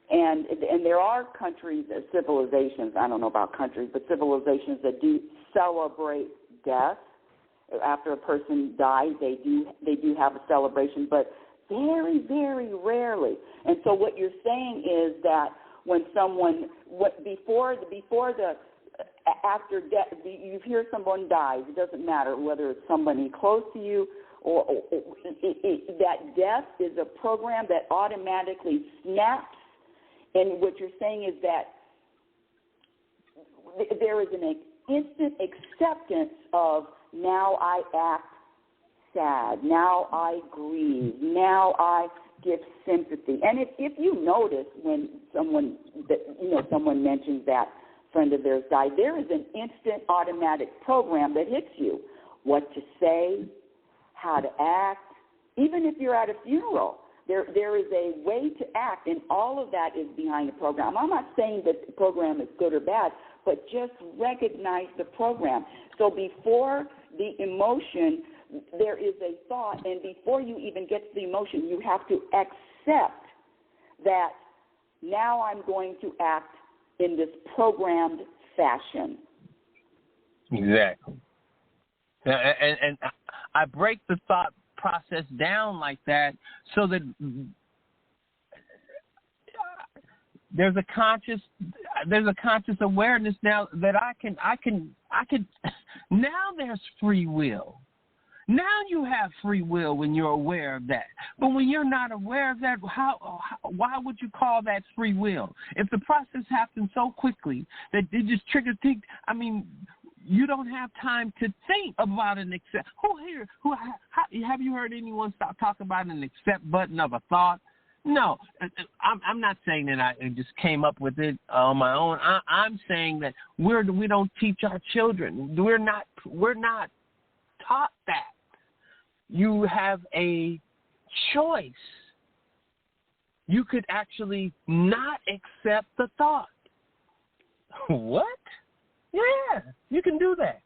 And there are countries, civilizations, I don't know about countries, but civilizations that do celebrate death. After a person dies, they do have a celebration, but very, very rarely. And so what you're saying is that when someone, after death, you hear someone dies, it doesn't matter whether it's somebody close to you or that death is a program that automatically snaps. And what you're saying is that there is an instant acceptance of, now I act sad, now I grieve, now I give sympathy. And if you notice when someone mentions that friend of theirs died, there is an instant automatic program that hits you. What to say, how to act. Even if you're at a funeral, there is a way to act, and all of that is behind the program. I'm not saying that the program is good or bad, but just recognize the program. So before the emotion, there is a thought, and before you even get to the emotion, you have to accept that now I'm going to act in this programmed fashion. Exactly. And I break the thought process down like that so that there's a conscious awareness now that I can now there's free will. Now you have free will when you're aware of that. But when you're not aware of that, why would you call that free will? If the process happens so quickly that it just triggers things, I mean, you don't have time to think about an accept. Have you heard anyone stop talking about an accept button of a thought? No, I'm not saying that I just came up with it on my own. I'm saying that we don't teach our children. We're not taught that. You have a choice. You could actually not accept the thought. What? Yeah, you can do that.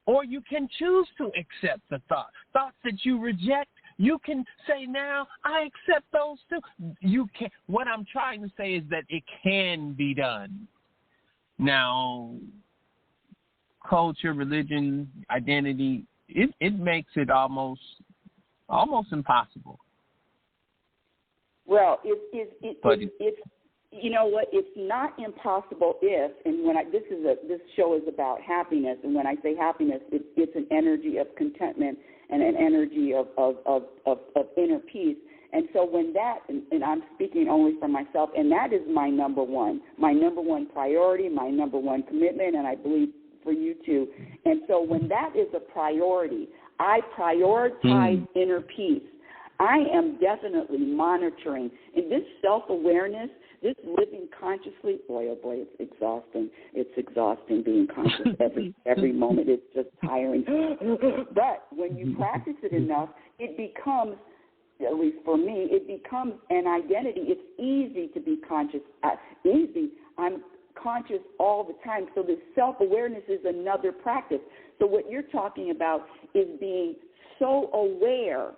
Or you can choose to accept the thought. Thoughts that you reject, you can say, now I accept those too. You can. What I'm trying to say is that it can be done. Now, culture, religion, identity, it makes it almost impossible. Well, it's you know what? It's not impossible if, and when this show is about happiness, and when I say happiness, it's an energy of contentment and an energy of inner peace. And so when that, and I'm speaking only for myself, and that is my number one priority, my number one commitment, and I believe for you too. And so when that is a priority, I prioritize inner peace. I am definitely monitoring. And this self-awareness, this living consciously, boy, oh boy, it's exhausting. It's exhausting being conscious every moment. It's just tiring. But when you practice it enough, it becomes, at least for me, it becomes an identity. It's easy to be conscious. I'm conscious all the time. So this self-awareness is another practice. So what you're talking about is being so aware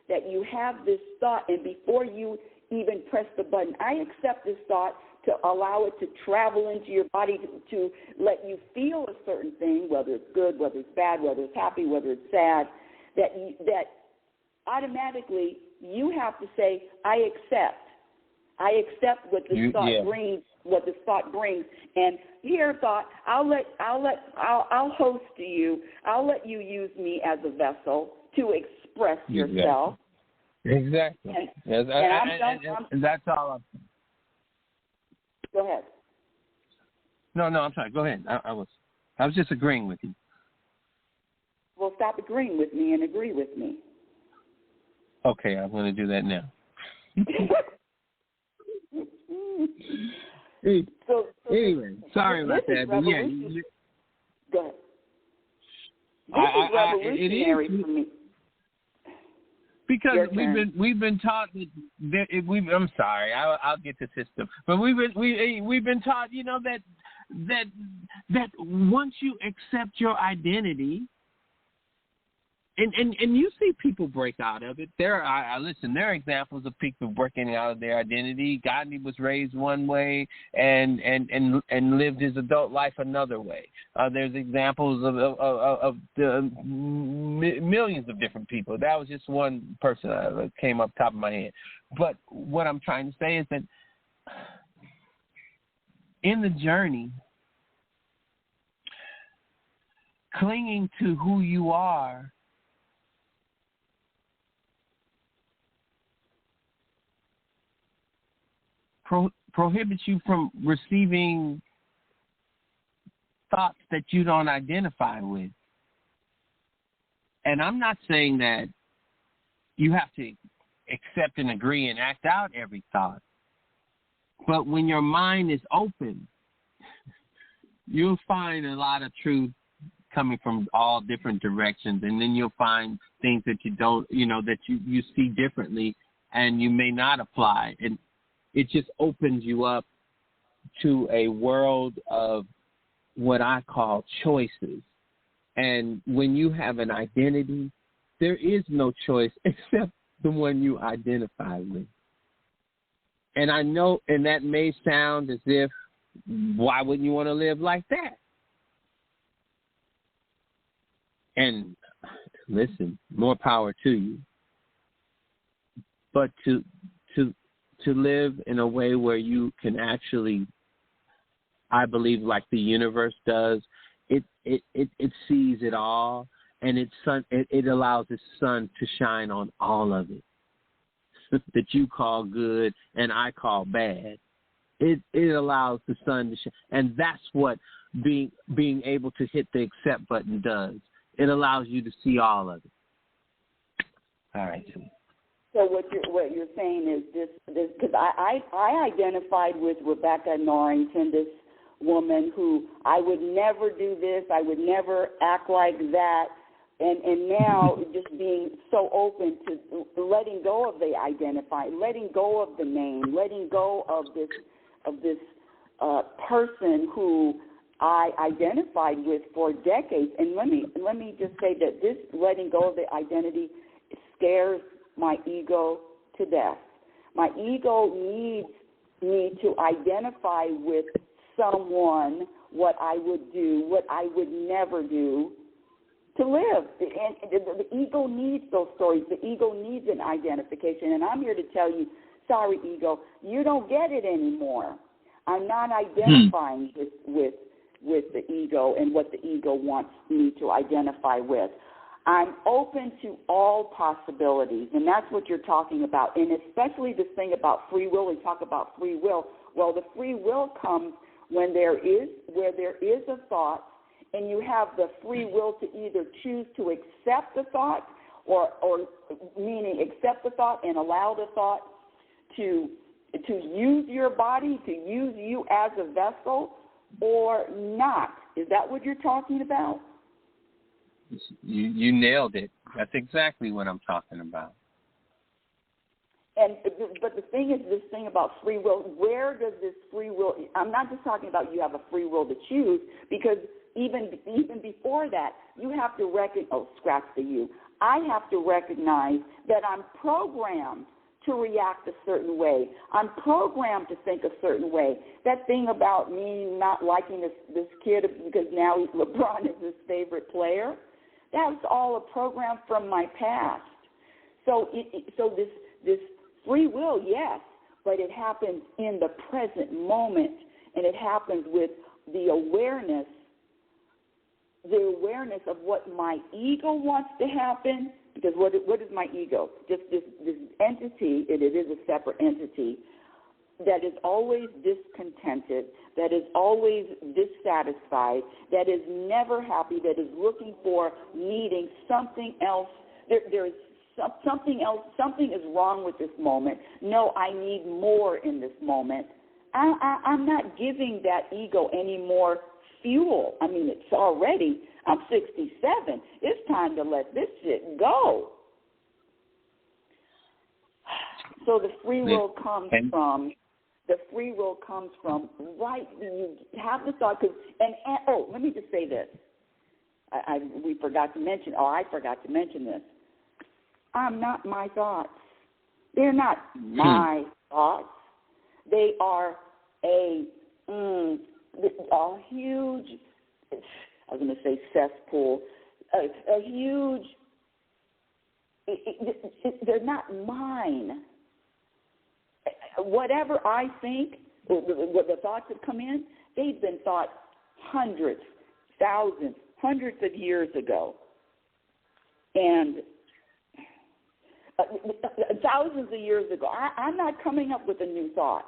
that you have this thought, and before you even press the button, I accept this thought to allow it to travel into your body to let you feel a certain thing, whether it's good, whether it's bad, whether it's happy, whether it's sad, that automatically you have to say, I accept. I accept what this thought brings. What this thought brings, and here, thought, I'll host you. I'll let you use me as a vessel to express yourself. Exactly. And that's all. Go ahead. No, I'm sorry. Go ahead. I was just agreeing with you. Well, stop agreeing with me and agree with me. Okay, I'm going to do that now. So anyway, sorry about that. But yeah, go ahead. This is revolutionary for me. Because we've been taught that I'm sorry, I'll get the system, but we've been taught, that once you accept your identity. And you see people break out of it. There are examples of people breaking out of their identity. Gandhi was raised one way and lived his adult life another way. There's examples of millions of different people. That was just one person that came up top of my head. But what I'm trying to say is that in the journey, clinging to who you are prohibits you from receiving thoughts that you don't identify with. And I'm not saying that you have to accept and agree and act out every thought. But when your mind is open, you'll find a lot of truth coming from all different directions. And then you'll find things that you don't, that you see differently and you may not apply. And it just opens you up to a world of what I call choices. And when you have an identity, there is no choice except the one you identify with. And I know, and that may sound as if, why wouldn't you want to live like that? And listen, more power to you. But to live in a way where you can actually, I believe, like the universe does, it sees it all, and it allows its sun to shine on all of it that you call good and I call bad. It allows the sun to shine, and that's what being able to hit the accept button does. It allows you to see all of it. All right, Tim. So what you're saying is this because I identified with Rebecca Norrington, this woman who I would never do this, I would never act like that, and now just being so open to letting go of the identify, letting go of the name, letting go of this person who I identified with for decades. And let me just say that this letting go of the identity scares my ego to death. My ego needs me to identify with someone, what I would do, what I would never do to live. And the ego needs those stories. The ego needs an identification. And I'm here to tell you, sorry, ego, you don't get it anymore. I'm not identifying with the ego and what the ego wants me to identify with. I'm open to all possibilities, and that's what you're talking about. And especially this thing about free will, we talk about free will. Well, the free will comes when there is a thought, and you have the free will to either choose to accept the thought, or meaning accept the thought and allow the thought to use your body, to use you as a vessel, or not. Is that what you're talking about? You nailed it. That's exactly what I'm talking about. But the thing is, this thing about free will, where does this free will, I'm not just talking about you have a free will to choose, because even before that, you have to scratch the you. I have to recognize that I'm programmed to react a certain way. I'm programmed to think a certain way. That thing about me not liking this kid because now LeBron is his favorite player, that's all a program from my past. So this free will, yes, but it happens in the present moment, and it happens with the awareness of what my ego wants to happen. Because what is my ego? Just this entity, it is a separate entity that is always discontented, that is always dissatisfied, that is never happy, that is looking for, needing something else. There is something else, something is wrong with this moment. No, I need more in this moment. I'm not giving that ego any more fuel. I mean, it's already, I'm 67. It's time to let this shit go. So the free will comes from, right, you have the thought, and let me just say this. I forgot to mention this. I'm not my thoughts. They're not my thoughts. They are a huge, I was going to say cesspool, a huge, they're not mine. Whatever I think, the thoughts that come in, they've been thought hundreds, thousands, hundreds of years ago. And thousands of years ago. I'm not coming up with a new thought.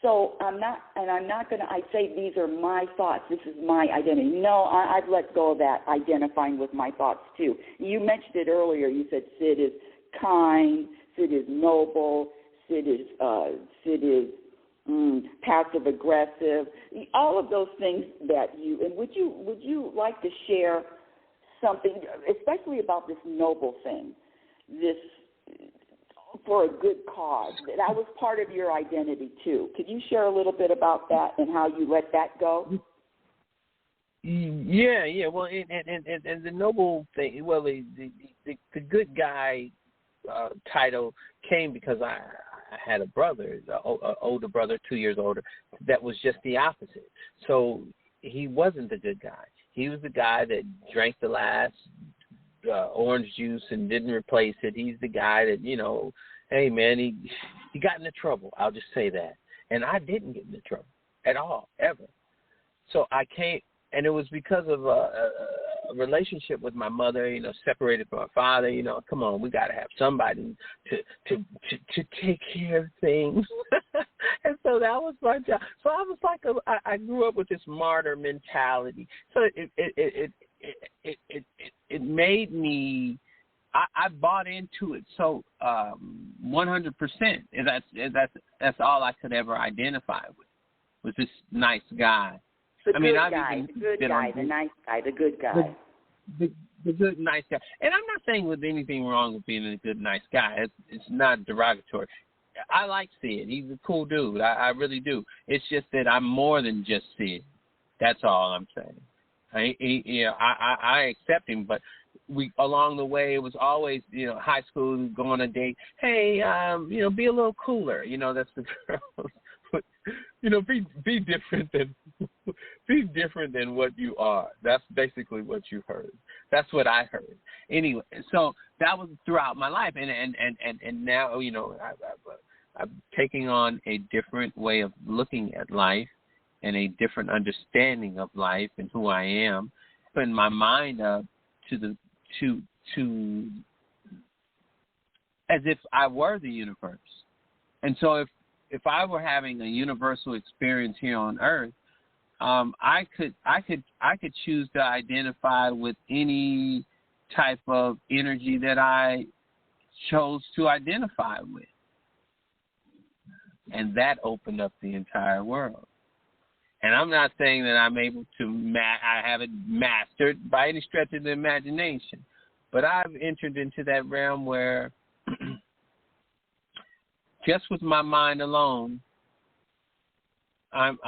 So I'm not going to, I say these are my thoughts, this is my identity. No, I've let go of that, identifying with my thoughts too. You mentioned it earlier. You said Sid is kind, Sid is noble, Sid is passive aggressive. All of those things that you, and would you like to share something, especially about this noble thing, this for a good cause? That was part of your identity too. Could you share a little bit about that and how you let that go? Yeah. Well, and the noble thing. Well, the good guy title came because I had a brother, an older brother, 2 years older, that was just the opposite. So he wasn't the good guy. He was the guy that drank the last orange juice and didn't replace it. He's the guy that, hey, man, he got into trouble. I'll just say that. And I didn't get into trouble at all, ever. So I came, and it was because of a relationship with my mother, separated from my father. Come on, we got to have somebody to take care of things. And so that was my job. So I was like, I grew up with this martyr mentality. So it made me, I bought into it so 100%. That's all I could ever identify with, was this nice guy. The good guy, the nice guy, the good guy. The good, nice guy. And I'm not saying with anything wrong with being a good, nice guy. It's not derogatory. I like Sid. He's a cool dude. I really do. It's just that I'm more than just Sid. That's all I'm saying. I accept him, but we along the way it was always high school, go on a date. Hey, be a little cooler. That's the girls. Be different than what you are. That's basically what you heard. That's what I heard. Anyway, so that was throughout my life, and now I'm taking on a different way of looking at life and a different understanding of life and who I am. Open my mind up to as if I were the universe. And so if I were having a universal experience here on Earth, I could choose to identify with any type of energy that I chose to identify with, and that opened up the entire world. And I'm not saying that I'm able to I have it mastered by any stretch of the imagination, but I've entered into that realm where just with my mind alone, I'm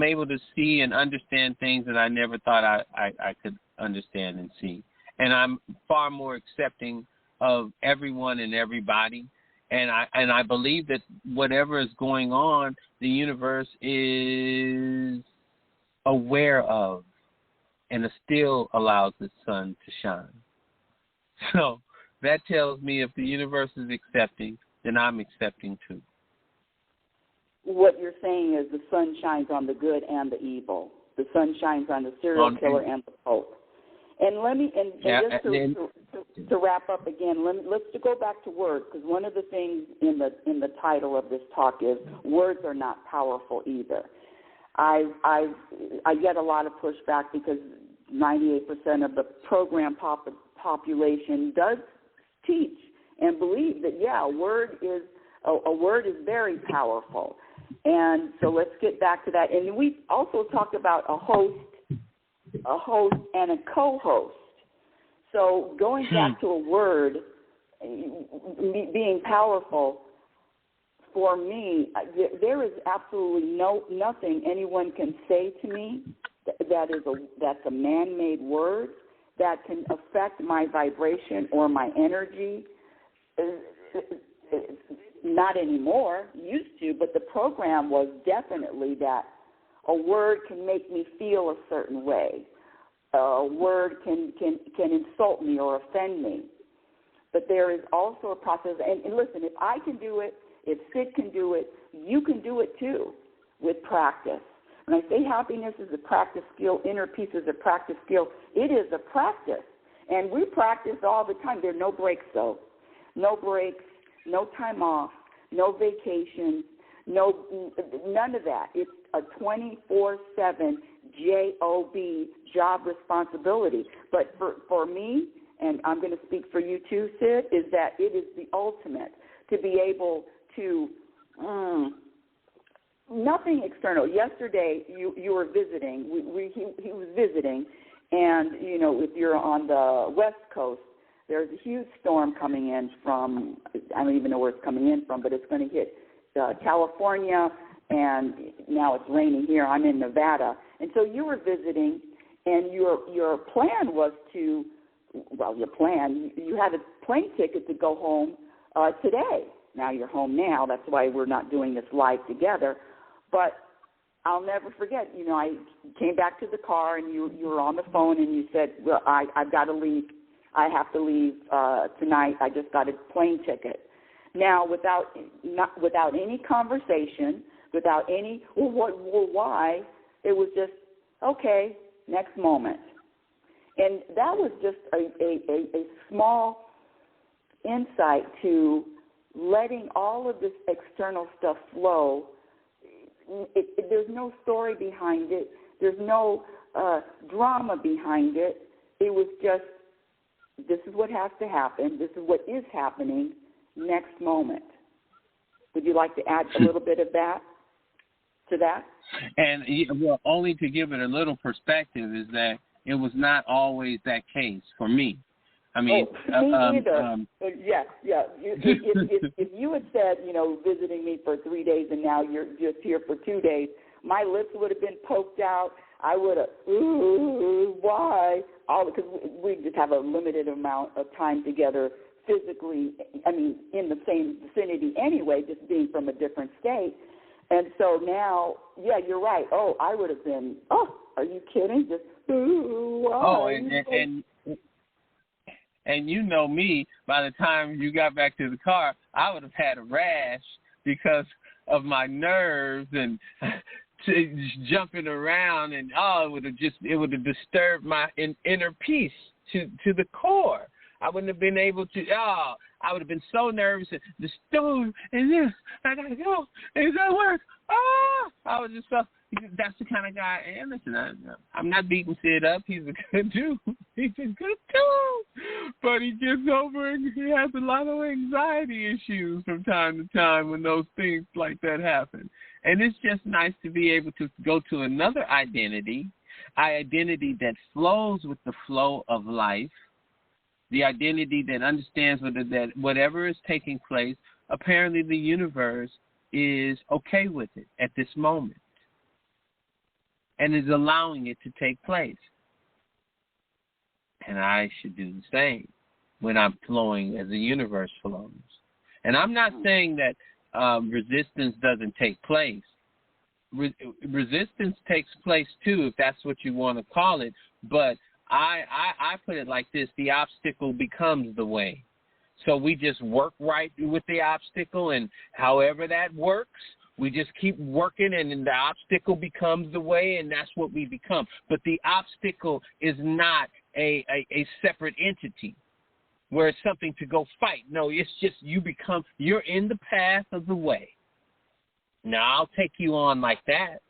able to see and understand things that I never thought I could understand and see. And I'm far more accepting of everyone and everybody. And I believe that whatever is going on, the universe is aware of, and it still allows the sun to shine. So that tells me if the universe is accepting, then I'm accepting too. What you're saying is the sun shines on the good and the evil. The sun shines on the serial killer and the Pope. And just to wrap up again, let's go back to words, because one of the things in the title of this talk is words are not powerful either. I get a lot of pushback because 98% of the program population does teach and believe that a word is very powerful. And so let's get back to that. And we also talked about a host and a co-host. So going back to a word being powerful, for me, there is absolutely nothing anyone can say to me that's a man-made word that can affect my vibration or my energy. Not anymore, used to, but the program was definitely that a word can make me feel a certain way. A word can insult me or offend me. But there is also a process. And listen, if I can do it, if Sid can do it, you can do it too with practice. When I say happiness is a practice skill, inner peace is a practice skill, it is a practice. And we practice all the time. There are no breaks, though. No breaks, no time off, no vacations, none of that. It's a 24/7 job responsibility. But for me, and I'm going to speak for you too, Sid, is that it is the ultimate to be able to nothing external. Yesterday, you were visiting. He was visiting, and if you're on the West Coast, there's a huge storm coming in from, I don't even know where it's coming in from, but it's going to hit California, and now it's raining here. I'm in Nevada. And so you were visiting, and your plan was you had a plane ticket to go home today. Now you're home now. That's why we're not doing this live together. But I'll never forget, I came back to the car, and you were on the phone, and you said, well, I've got to leave. I have to leave tonight. I just got a plane ticket. Now, without any conversation, without any, why, it was just, okay, next moment. And that was just a small insight to letting all of this external stuff flow. There's no story behind it. There's no drama behind it. It was just, this is what has to happen. This is what is happening next moment. Would you like to add a little bit of that to that? And only to give it a little perspective is that it was not always that case for me. I mean, me either. Yeah. If you had said, visiting me for 3 days and now you're just here for 2 days, my lips would have been poked out. I would have, why? All because we just have a limited amount of time together physically. I mean, in the same vicinity anyway, just being from a different state. And so now, yeah, you're right. Oh, I would have been. Oh, are you kidding? Just why? Oh, and you know me. By the time you got back to the car, I would have had a rash because of my nerves and jumping around, and it would have disturbed my inner peace to the core. I wouldn't have been able to. I would have been so nervous. The storm and this, I gotta go. It's gonna work. I was just so. That's the kind of guy I am. Listen, I'm not beating Sid up. He's a good dude. He's a good dude. But he gets over and he has a lot of anxiety issues from time to time when those things like that happen. And it's just nice to be able to go to another identity that flows with the flow of life, the identity that understands that whatever is taking place, apparently the universe is okay with it at this moment and is allowing it to take place. And I should do the same. when I'm flowing as the universe flows. And I'm not saying that resistance doesn't take place. Resistance takes place too, if that's what you want to call it. But I put it like this: the obstacle becomes the way. So we just work right with the obstacle, and however that works, we just keep working, and then the obstacle becomes the way, and that's what we become. But the obstacle is not a separate entity where it's something to go fight. No, it's just you're in the path of the way. Now, I'll take you on like that,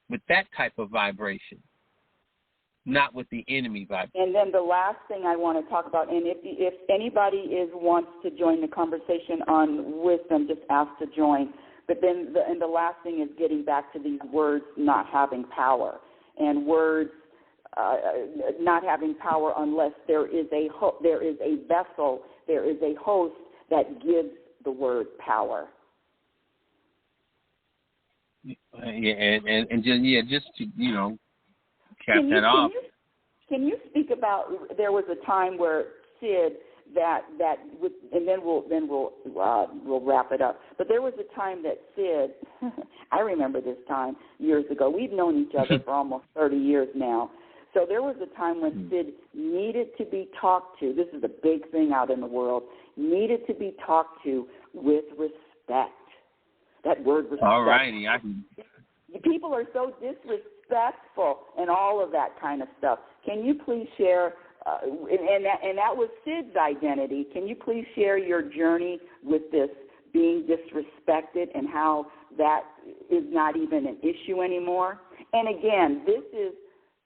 with that type of vibration, not with the enemy vibration. And then the last thing I want to talk about, and if anybody wants to join the conversation on wisdom, just ask to join. But then the last thing is getting back to these words not having power, and words not having power unless there is a vessel, there is a host that gives the word power. Yeah, and just to, cap that off. Can you speak about, there was a time where Sid, and then we'll wrap it up. But there was a time that Sid, I remember this time years ago. We've known each other for almost 30 years now. So there was a time when Sid needed to be talked to. This is a big thing out in the world. Needed to be talked to with respect. That word respect. All righty. People are so disrespectful and all of that kind of stuff. Can you please share, and that was Sid's identity, can you please share your journey with this being disrespected and how that is not even an issue anymore? And again, this is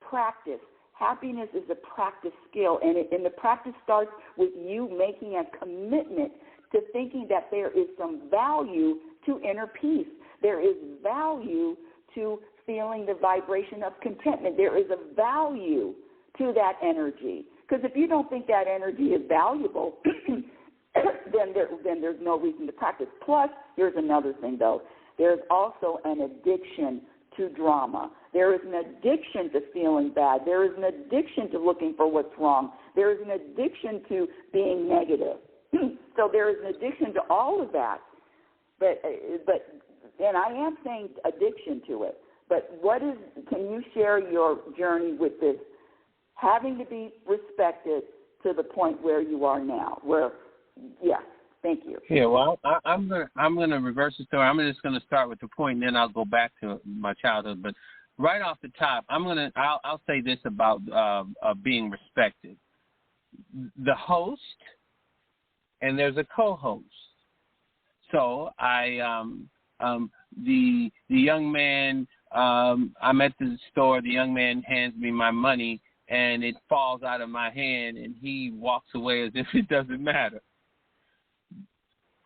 practice. Happiness is a practice skill, and the practice starts with you making a commitment to thinking that there is some value to inner peace. There is value to feeling the vibration of contentment. There is a value to that energy. Because if you don't think that energy is valuable, then there's no reason to practice. Plus, here's another thing, though. There's also an addiction to drama. There is an addiction to feeling bad. There is an addiction to looking for what's wrong. There is an addiction to being negative. So there is an addiction to all of that. But and I am saying addiction to it. But can you share your journey with this, having to be respected to the point where you are now? Thank you. Yeah, well, I'm gonna reverse the story. I'm just gonna start with the point, and then I'll go back to my childhood. But right off the top, I'll say this about being respected. The host, and there's a co-host. So the young man, I'm at the store. The young man hands me my money, and it falls out of my hand, and he walks away as if it doesn't matter.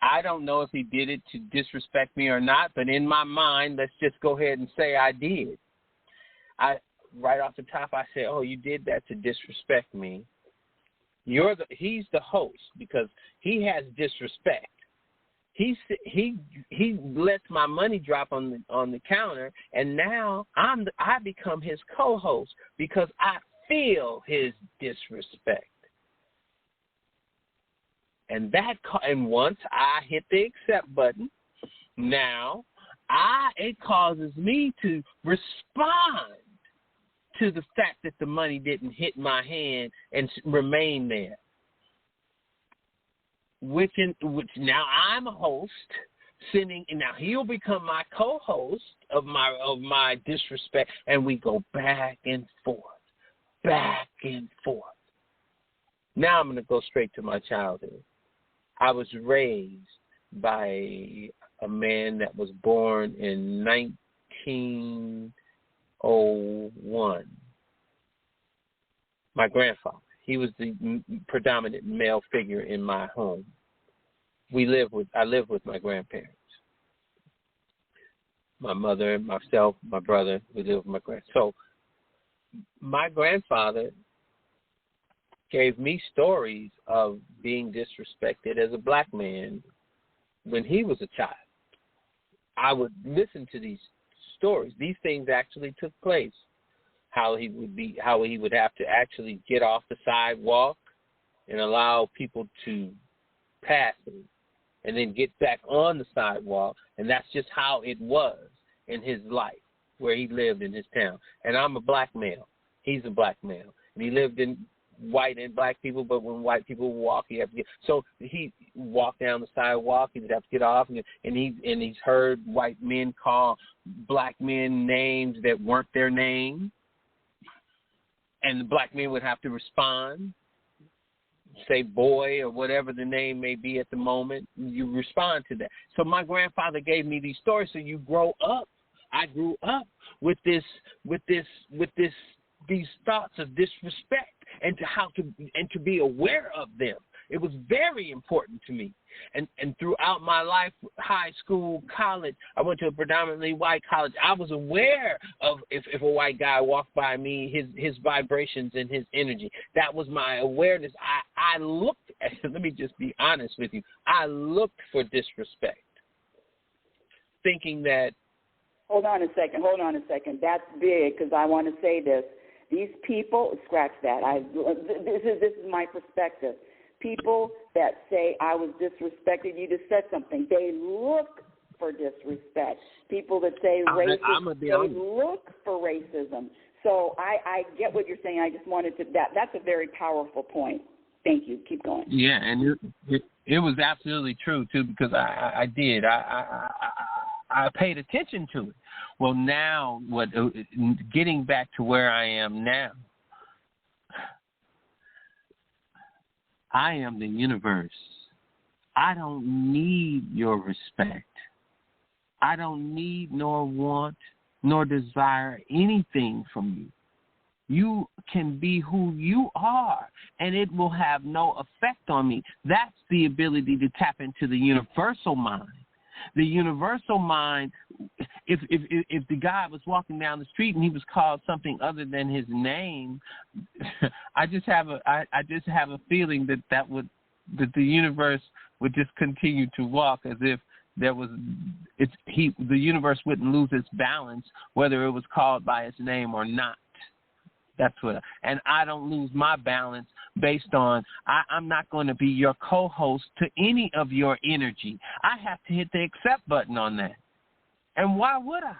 I don't know if he did it to disrespect me or not, but in my mind, let's just go ahead and say I did. Right off the top, I said, "Oh, you did that to disrespect me." He's the host because he has disrespect. He lets my money drop on the counter, and now I become his co-host because I feel his disrespect. And once I hit the accept button, now it causes me to respond to the fact that the money didn't hit my hand and remain there. Which now I'm a host sitting, and now he'll become my co-host of my disrespect, and we go back and forth. Now I'm going to go straight to my childhood. I was raised by a man that was born in 1901. My grandfather. He was the predominant male figure in my home. I live with my grandparents. My mother, myself, my brother, we live with my grandparents. So my grandfather gave me stories of being disrespected as a black man when he was a child. I would listen to these stories. These things actually took place. How he would have to actually get off the sidewalk and allow people to pass him and then get back on the sidewalk. And that's just how it was in his life, where he lived in his town. And I'm a black male. He's a black male. And he lived in white and black people, but when white people walk, he have to get. So he walked down the sidewalk. He would have to get off, and he's heard white men call black men names that weren't their name, and the black men would have to respond, say boy or whatever the name may be at the moment. You respond to that. So my grandfather gave me these stories. So you grow up. I grew up with these thoughts of disrespect and to be aware of them. It was very important to me. And throughout my life, high school, college, I went to a predominantly white college. I was aware of if a white guy walked by me, his vibrations and his energy. That was my awareness. I looked at, let me just be honest with you, I looked for disrespect, thinking that. Hold on a second. That's big, because I want to say this. These people, scratch that. This is my perspective. People that say I was disrespected, you just said something. They look for disrespect. People that say racism, they look for racism. So I get what you're saying. I just wanted to, that's a very powerful point. Thank you. Keep going. Yeah, and it was absolutely true, too, because I did. I paid attention to it. Well, now, getting back to where I am now, I am the universe. I don't need your respect. I don't need nor want nor desire anything from you. You can be who you are, and it will have no effect on me. That's the ability to tap into the universal mind. The universal mind, if the guy was walking down the street and he was called something other than his name, I just have a feeling that the universe would just continue to walk as if the universe wouldn't lose its balance whether it was called by its name or not. That's and I don't lose my balance based on, I'm not going to be your co-host to any of your energy. I have to hit the accept button on that. And why would I?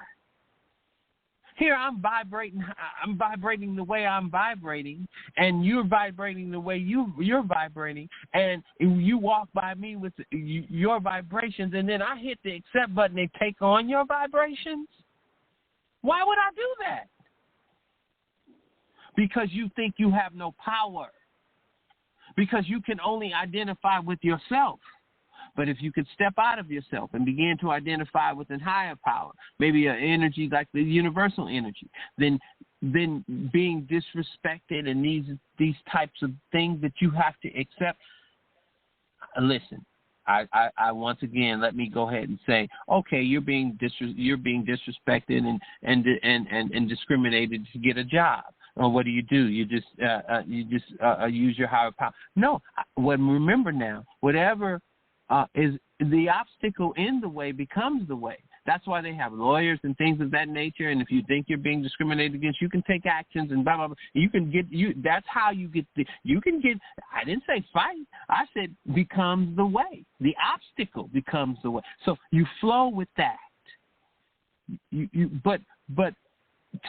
Here I'm vibrating the way I'm vibrating, and you're vibrating the way you're vibrating, and you walk by me with your vibrations, and then I hit the accept button and take on your vibrations? Why would I do that? Because you think you have no power. Because you can only identify with yourself. But if you could step out of yourself and begin to identify with a higher power, maybe an energy like the universal energy, then being disrespected and these types of things that you have to accept. Listen, I once again, let me go ahead and say, okay, you're being disrespected and discriminated to get a job. Or what do? You just use your higher power. No, remember now, whatever is the obstacle in the way becomes the way. That's why they have lawyers and things of that nature. And if you think you're being discriminated against, you can take actions and blah blah blah. You can get That's how you get I didn't say fight. I said becomes the way. The obstacle becomes the way. So you flow with that. But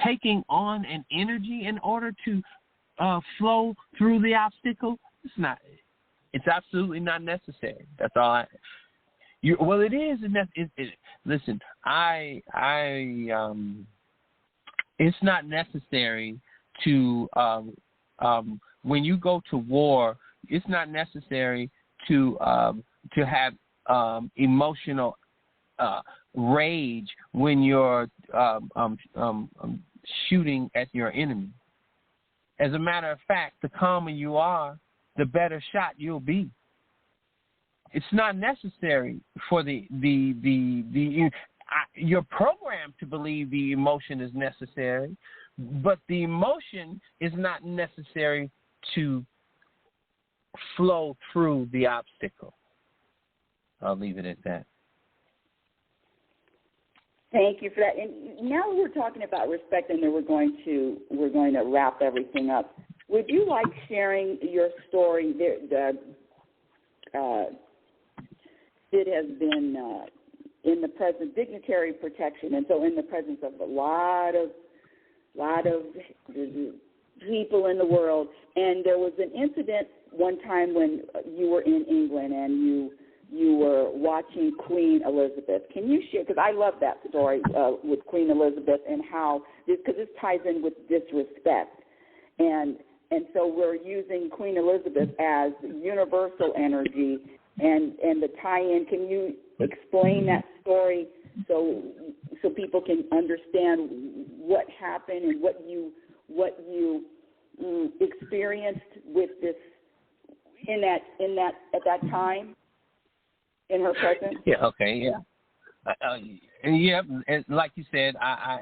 taking on an energy in order to flow through the obstacle, it's absolutely not necessary. That's all it is. Listen, it's not necessary to, when you go to war, it's not necessary to have emotional rage when you're shooting at your enemy. As a matter of fact, the calmer you are, the better shot you'll be. It's not necessary for you're programmed to believe the emotion is necessary, but the emotion is not necessary to flow through the obstacle. I'll leave it at that. Thank you for that. And now we're talking about respect, and then we're going to wrap everything up. Would you like sharing your story? Sid has been in the presence, dignitary protection, and so in the presence of a lot of people in the world. And there was an incident one time when you were in England and you were watching Queen Elizabeth. Can you share? Because I love that story with Queen Elizabeth and how because this ties in with disrespect, and so we're using Queen Elizabeth as universal energy and the tie-in. Can you explain that story so people can understand what happened and what you experienced with this at that time in her presence? Yeah. Okay. Yeah. Yeah, and like you said, I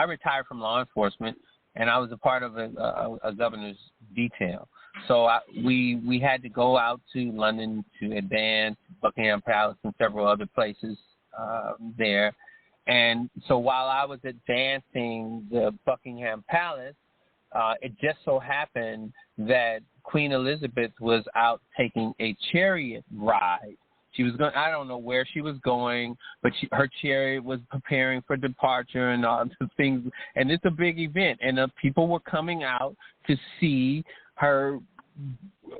retired from law enforcement, and I was a part of a governor's detail. So we had to go out to London to advance, Buckingham Palace, and several other places there. And so while I was advancing the Buckingham Palace, it just so happened that Queen Elizabeth was out taking a chariot ride. She was going. I don't know where she was going, but her chariot was preparing for departure and all the things. And it's a big event, and people were coming out to see her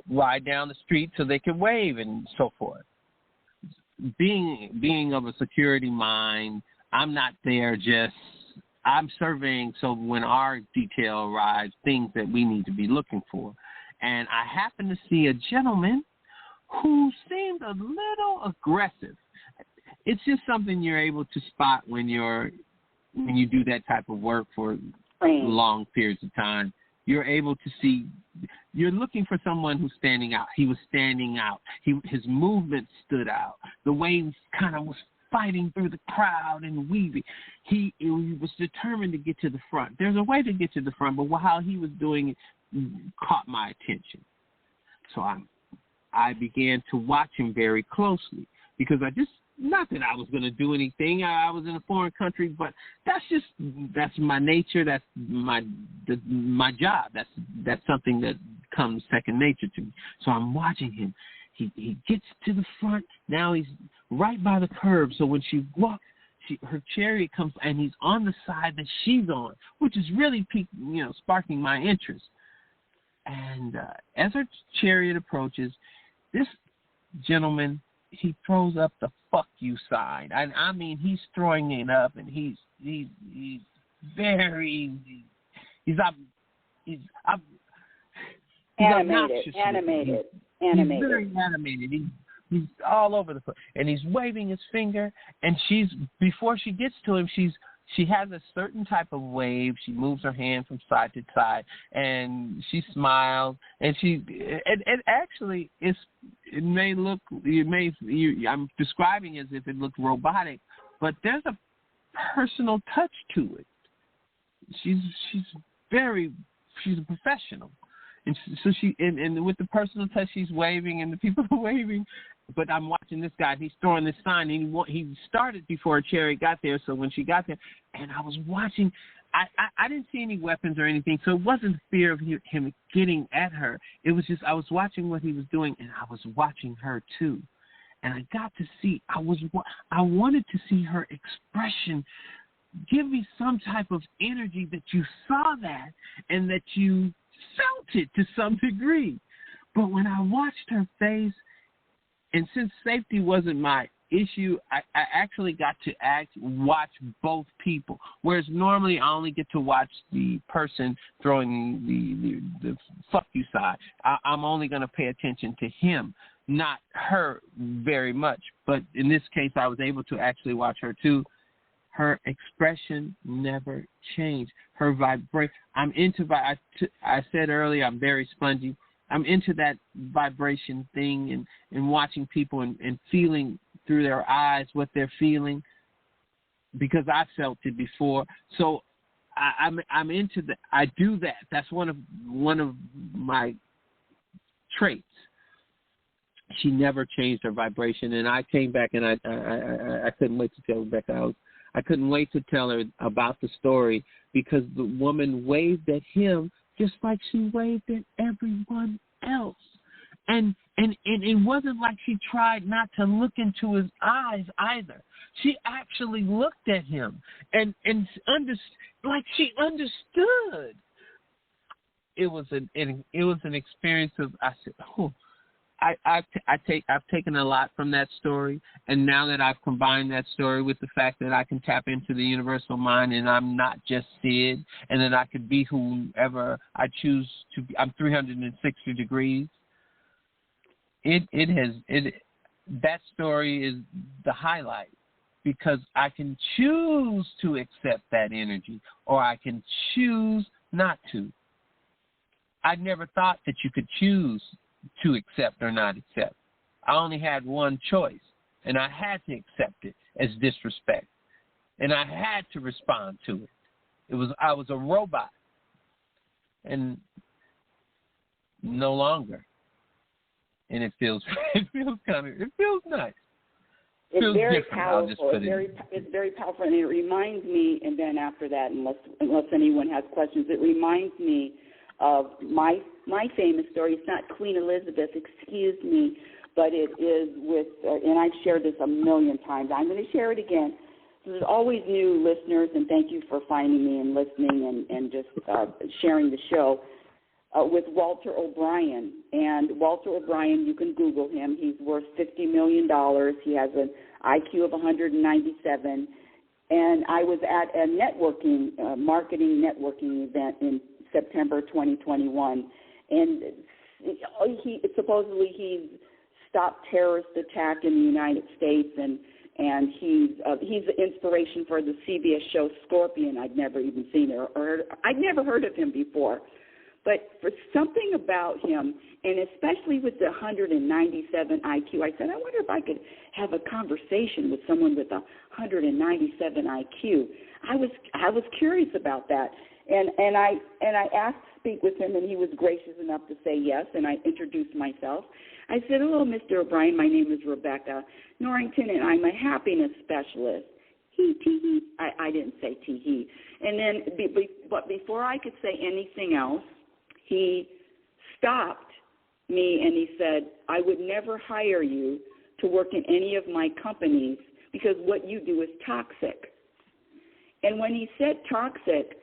ride down the street so they could wave and so forth. Being of a security mind, I'm not there just. I'm surveying, so when our detail arrives, things that we need to be looking for. And I happened to see a gentleman who seemed a little aggressive. It's just something you're able to spot when you do that type of work for long periods of time. You're able to see. You're looking for someone who's standing out. He was standing out. His movement stood out. The way he kind of was fighting through the crowd and weaving. He was determined to get to the front. There's a way to get to the front, but how he was doing it caught my attention. So I began to watch him very closely because not that I was going to do anything. I was in a foreign country, but that's my nature. That's my job. That's something that comes second nature to me. So I'm watching him. He gets to the front. Now he's right by the curb. So when she walks, her chariot comes, and he's on the side that she's on, which is really sparking my interest. And as her chariot approaches, this gentleman, he throws up the "fuck you" sign. I mean, he's throwing it up, and he's very animated. He's very animated. He's all over the place, and he's waving his finger. And before she gets to him, she has a certain type of wave. She moves her hand from side to side, and she smiles. And I'm describing it as if it looked robotic, but there's a personal touch to it. She's a professional. And so and with the personal touch, she's waving, and the people are waving. But I'm watching this guy. He's throwing this sign, and he started before a chariot got there. So when she got there, and I was watching, I didn't see any weapons or anything. So it wasn't fear of him getting at her. It was just I was watching what he was doing, and I was watching her too. And I got to see. I wanted to see her expression. Give me some type of energy that you saw that, and that you felt it to some degree. But when I watched her face, and since safety wasn't my issue, I actually got to watch both people, whereas normally I only get to watch the person throwing the fuck you side. I'm only going to pay attention to him, not her very much. But in this case, I was able to actually watch her too. Her expression never changed. Her vibration. I'm into. I said earlier, I'm very spongy. I'm into that vibration thing and watching people and feeling through their eyes what they're feeling, because I felt it before. So I'm into that. I do that. That's one of my traits. She never changed her vibration, and I came back and I couldn't wait to tell Rebecca I couldn't wait to tell her about the story because the woman waved at him just like she waved at everyone else. And it wasn't like she tried not to look into his eyes either. She actually looked at him and like she understood. It was an experience of, I said, oh, I've taken a lot from that story, and now that I've combined that story with the fact that I can tap into the universal mind and I'm not just Sid, and that I could be whoever I choose to be. I'm 360 degrees. That story is the highlight because I can choose to accept that energy or I can choose not to. I never thought that you could choose to accept or not accept. I only had one choice, and I had to accept it as disrespect, and I had to respond to it. I was a robot, and no longer. And it feels nice. It's very powerful. It's very powerful, and it reminds me. And then after that, unless anyone has questions, it reminds me of my famous story. It's not Queen Elizabeth, excuse me, but it is with. And I've shared this a million times. I'm going to share it again. So there's always new listeners, and thank you for finding me and listening and just sharing the show. With Walter O'Brien. And Walter O'Brien, you can Google him. He's worth $50 million. He has an IQ of 197. And I was at a marketing networking event in September 2021. And supposedly he's stopped terrorist attack in the United States, and he's the inspiration for the CBS show Scorpion. I'd never even seen or I'd never heard of him before. But for something about him, and especially with the 197 IQ, I said, I wonder if I could have a conversation with someone with a 197 IQ. I was curious about that, and I asked to speak with him, and he was gracious enough to say yes. And I introduced myself. I said, hello, Mr. O'Brien. My name is Rebecca Norrington, and I'm a happiness specialist. I didn't say he. And then, but before I could say anything else, he stopped me and he said, I would never hire you to work in any of my companies because what you do is toxic. And when he said toxic,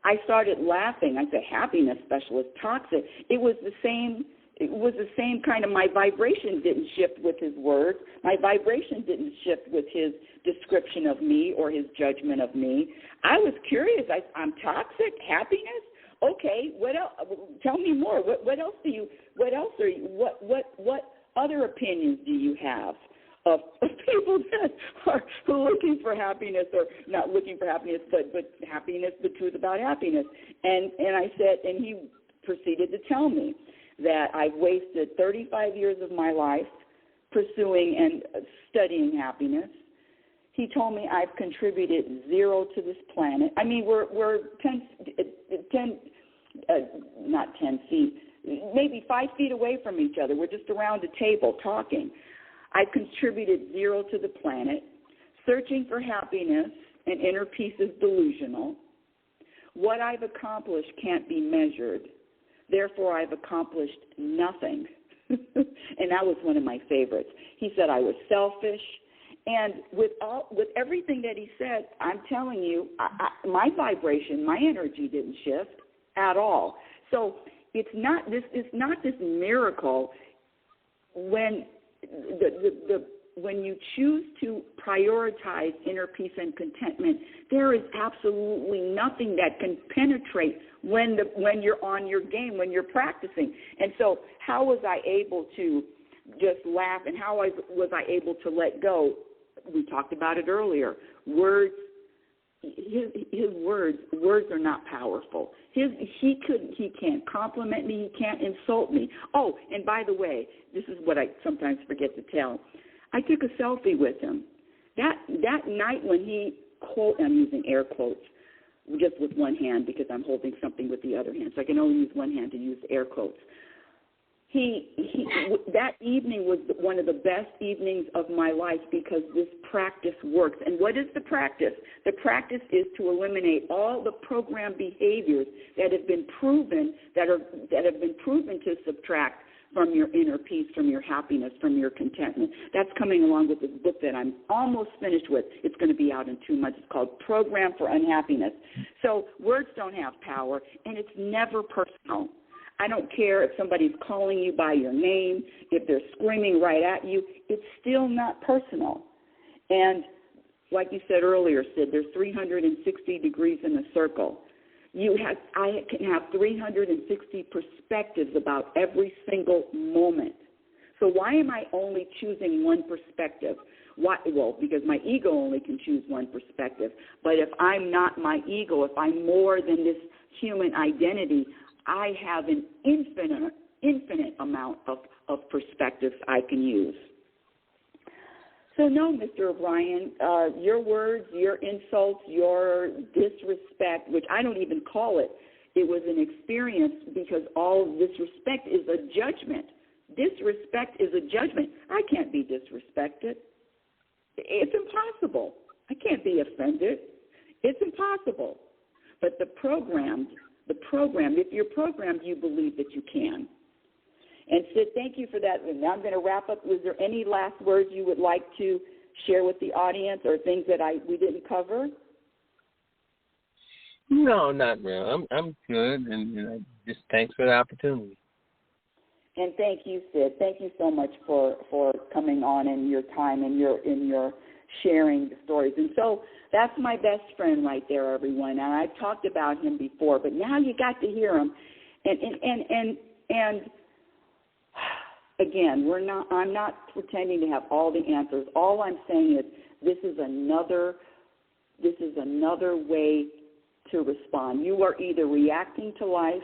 I started laughing. I said, happiness specialist, toxic. It was the same kind of, my vibration didn't shift with his words. My vibration didn't shift with his description of me or his judgment of me. I was curious. I'm toxic, happiness? Okay, what else? Tell me more. What else are you? What other opinions do you have of people that are looking for happiness, or not looking for happiness, but happiness, the truth about happiness? And I said, and he proceeded to tell me that I've wasted 35 years of my life pursuing and studying happiness. He told me I've contributed zero to this planet. I mean, we're 10 feet, maybe 5 feet away from each other. We're just around a table talking. I've contributed zero to the planet. Searching for happiness and inner peace is delusional. What I've accomplished can't be measured. Therefore, I've accomplished nothing. And that was one of my favorites. He said I was selfish. And with everything that he said, I'm telling you, my vibration, my energy didn't shift at all. So it's not this miracle when when you choose to prioritize inner peace and contentment. There is absolutely nothing that can penetrate when you're on your game, when you're practicing. And so, how was I able to just laugh, and how was I able to let go? We talked about it earlier. Words, his words are not powerful. He can't compliment me. He can't insult me. Oh, and by the way, this is what I sometimes forget to tell. I took a selfie with him. That night when he I'm using air quotes just with one hand because I'm holding something with the other hand, so I can only use one hand to use air quotes. that evening was one of the best evenings of my life because this practice works. And what is the practice? The practice is to eliminate all the program behaviors that have been proven to subtract from your inner peace, from your happiness, from your contentment. That's coming along with this book that I'm almost finished with. It's going to be out in 2 months. It's called Program for Unhappiness. So words don't have power, and it's never personal. I don't care if somebody's calling you by your name, if they're screaming right at you, it's still not personal. And like you said earlier, Sid, there's 360 degrees in a circle. I can have 360 perspectives about every single moment. So why am I only choosing one perspective? Why? Well, because my ego only can choose one perspective. But if I'm not my ego, if I'm more than this human identity, I have an infinite amount of perspectives I can use. So no, Mr. O'Brien, your words, your insults, your disrespect, which I don't even call it, it was an experience because all disrespect is a judgment. Disrespect is a judgment. I can't be disrespected. It's impossible. I can't be offended. It's impossible. But the program, if you're programmed, you believe that you can. And Sid, thank you for that. And now I'm going to wrap up. Was there any last words you would like to share with the audience or things that we didn't cover? No, not really. I'm good, and just thanks for the opportunity. And thank you, Sid. Thank you so much for coming on and your time and your sharing the stories. And so that's my best friend right there, everyone. And I've talked about him before, but now you got to hear him. And again, I'm not pretending to have all the answers. All I'm saying is this is another way to respond. You are either reacting to life,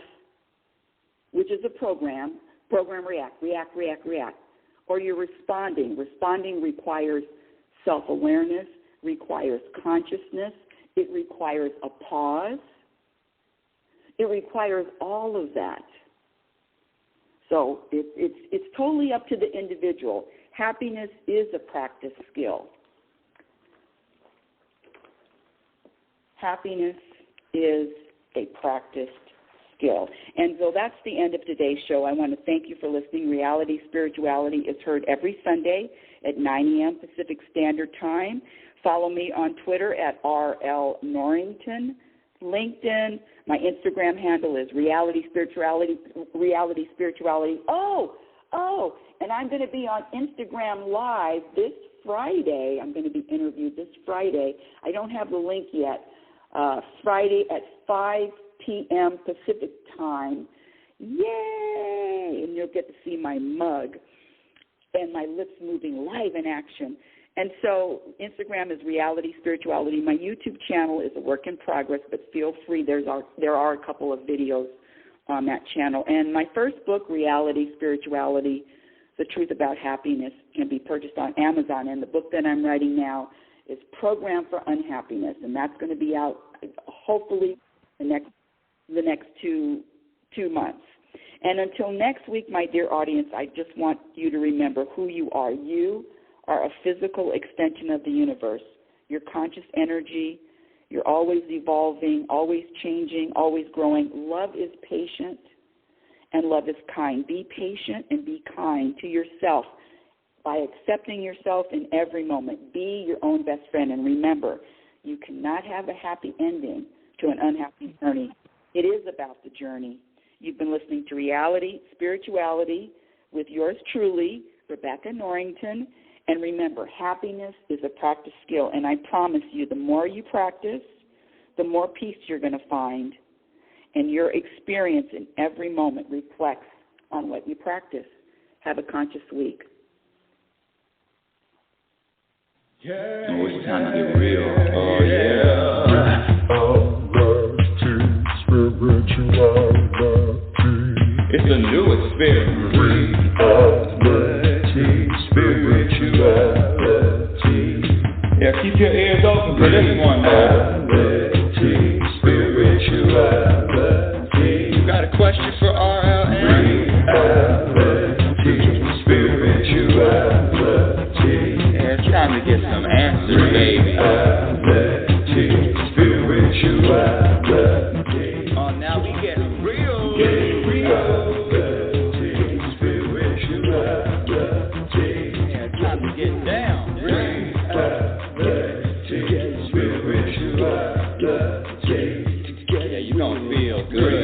which is a program react, or you're responding. Responding requires self-awareness, requires consciousness, it requires a pause, it requires all of that. So it's totally up to the individual. Happiness is a practice skill. Happiness is a practiced skill. And so that's the end of today's show. I want to thank you for listening. Reality Spirituality is heard every Sunday at 9 a.m. Pacific Standard Time. Follow me on Twitter at RL Norrington. LinkedIn, my Instagram handle is Reality Spirituality. Oh, and I'm going to be on Instagram Live this Friday. I'm going to be interviewed this Friday. I don't have the link yet. Friday at 5 p.m. Pacific Time. Yay! And you'll get to see my mug and my lips moving live in action. And so Instagram is Reality Spirituality. My YouTube channel is a work in progress, but feel free. There are a couple of videos on that channel. And my first book, Reality Spirituality, The Truth About Happiness, can be purchased on Amazon. And the book that I'm writing now is Program for Unhappiness, and that's going to be out hopefully the next two months. And until next week, my dear audience, I just want you to remember who you are. You are a physical extension of the universe. Your conscious energy, you're always evolving, always changing, always growing. Love is patient and love is kind. Be patient and be kind to yourself by accepting yourself in every moment. Be your own best friend. And remember, you cannot have a happy ending to an unhappy journey. It is about the journey. You've been listening to Reality Spirituality with yours truly, Rebecca Norrington. And remember, happiness is a practice skill, and I promise you, the more you practice, the more peace you're going to find, and your experience in every moment reflects on what you practice. Have a conscious week. Yeah, oh, it's time to get real. Oh, yeah. It's a new experience. Reality Spirituality. Yeah, keep your ears open for this one, man. Reality Spirituality. You got a question for RLN? Now we get real. Yeah, time to get down. Yeah, you gonna feel good.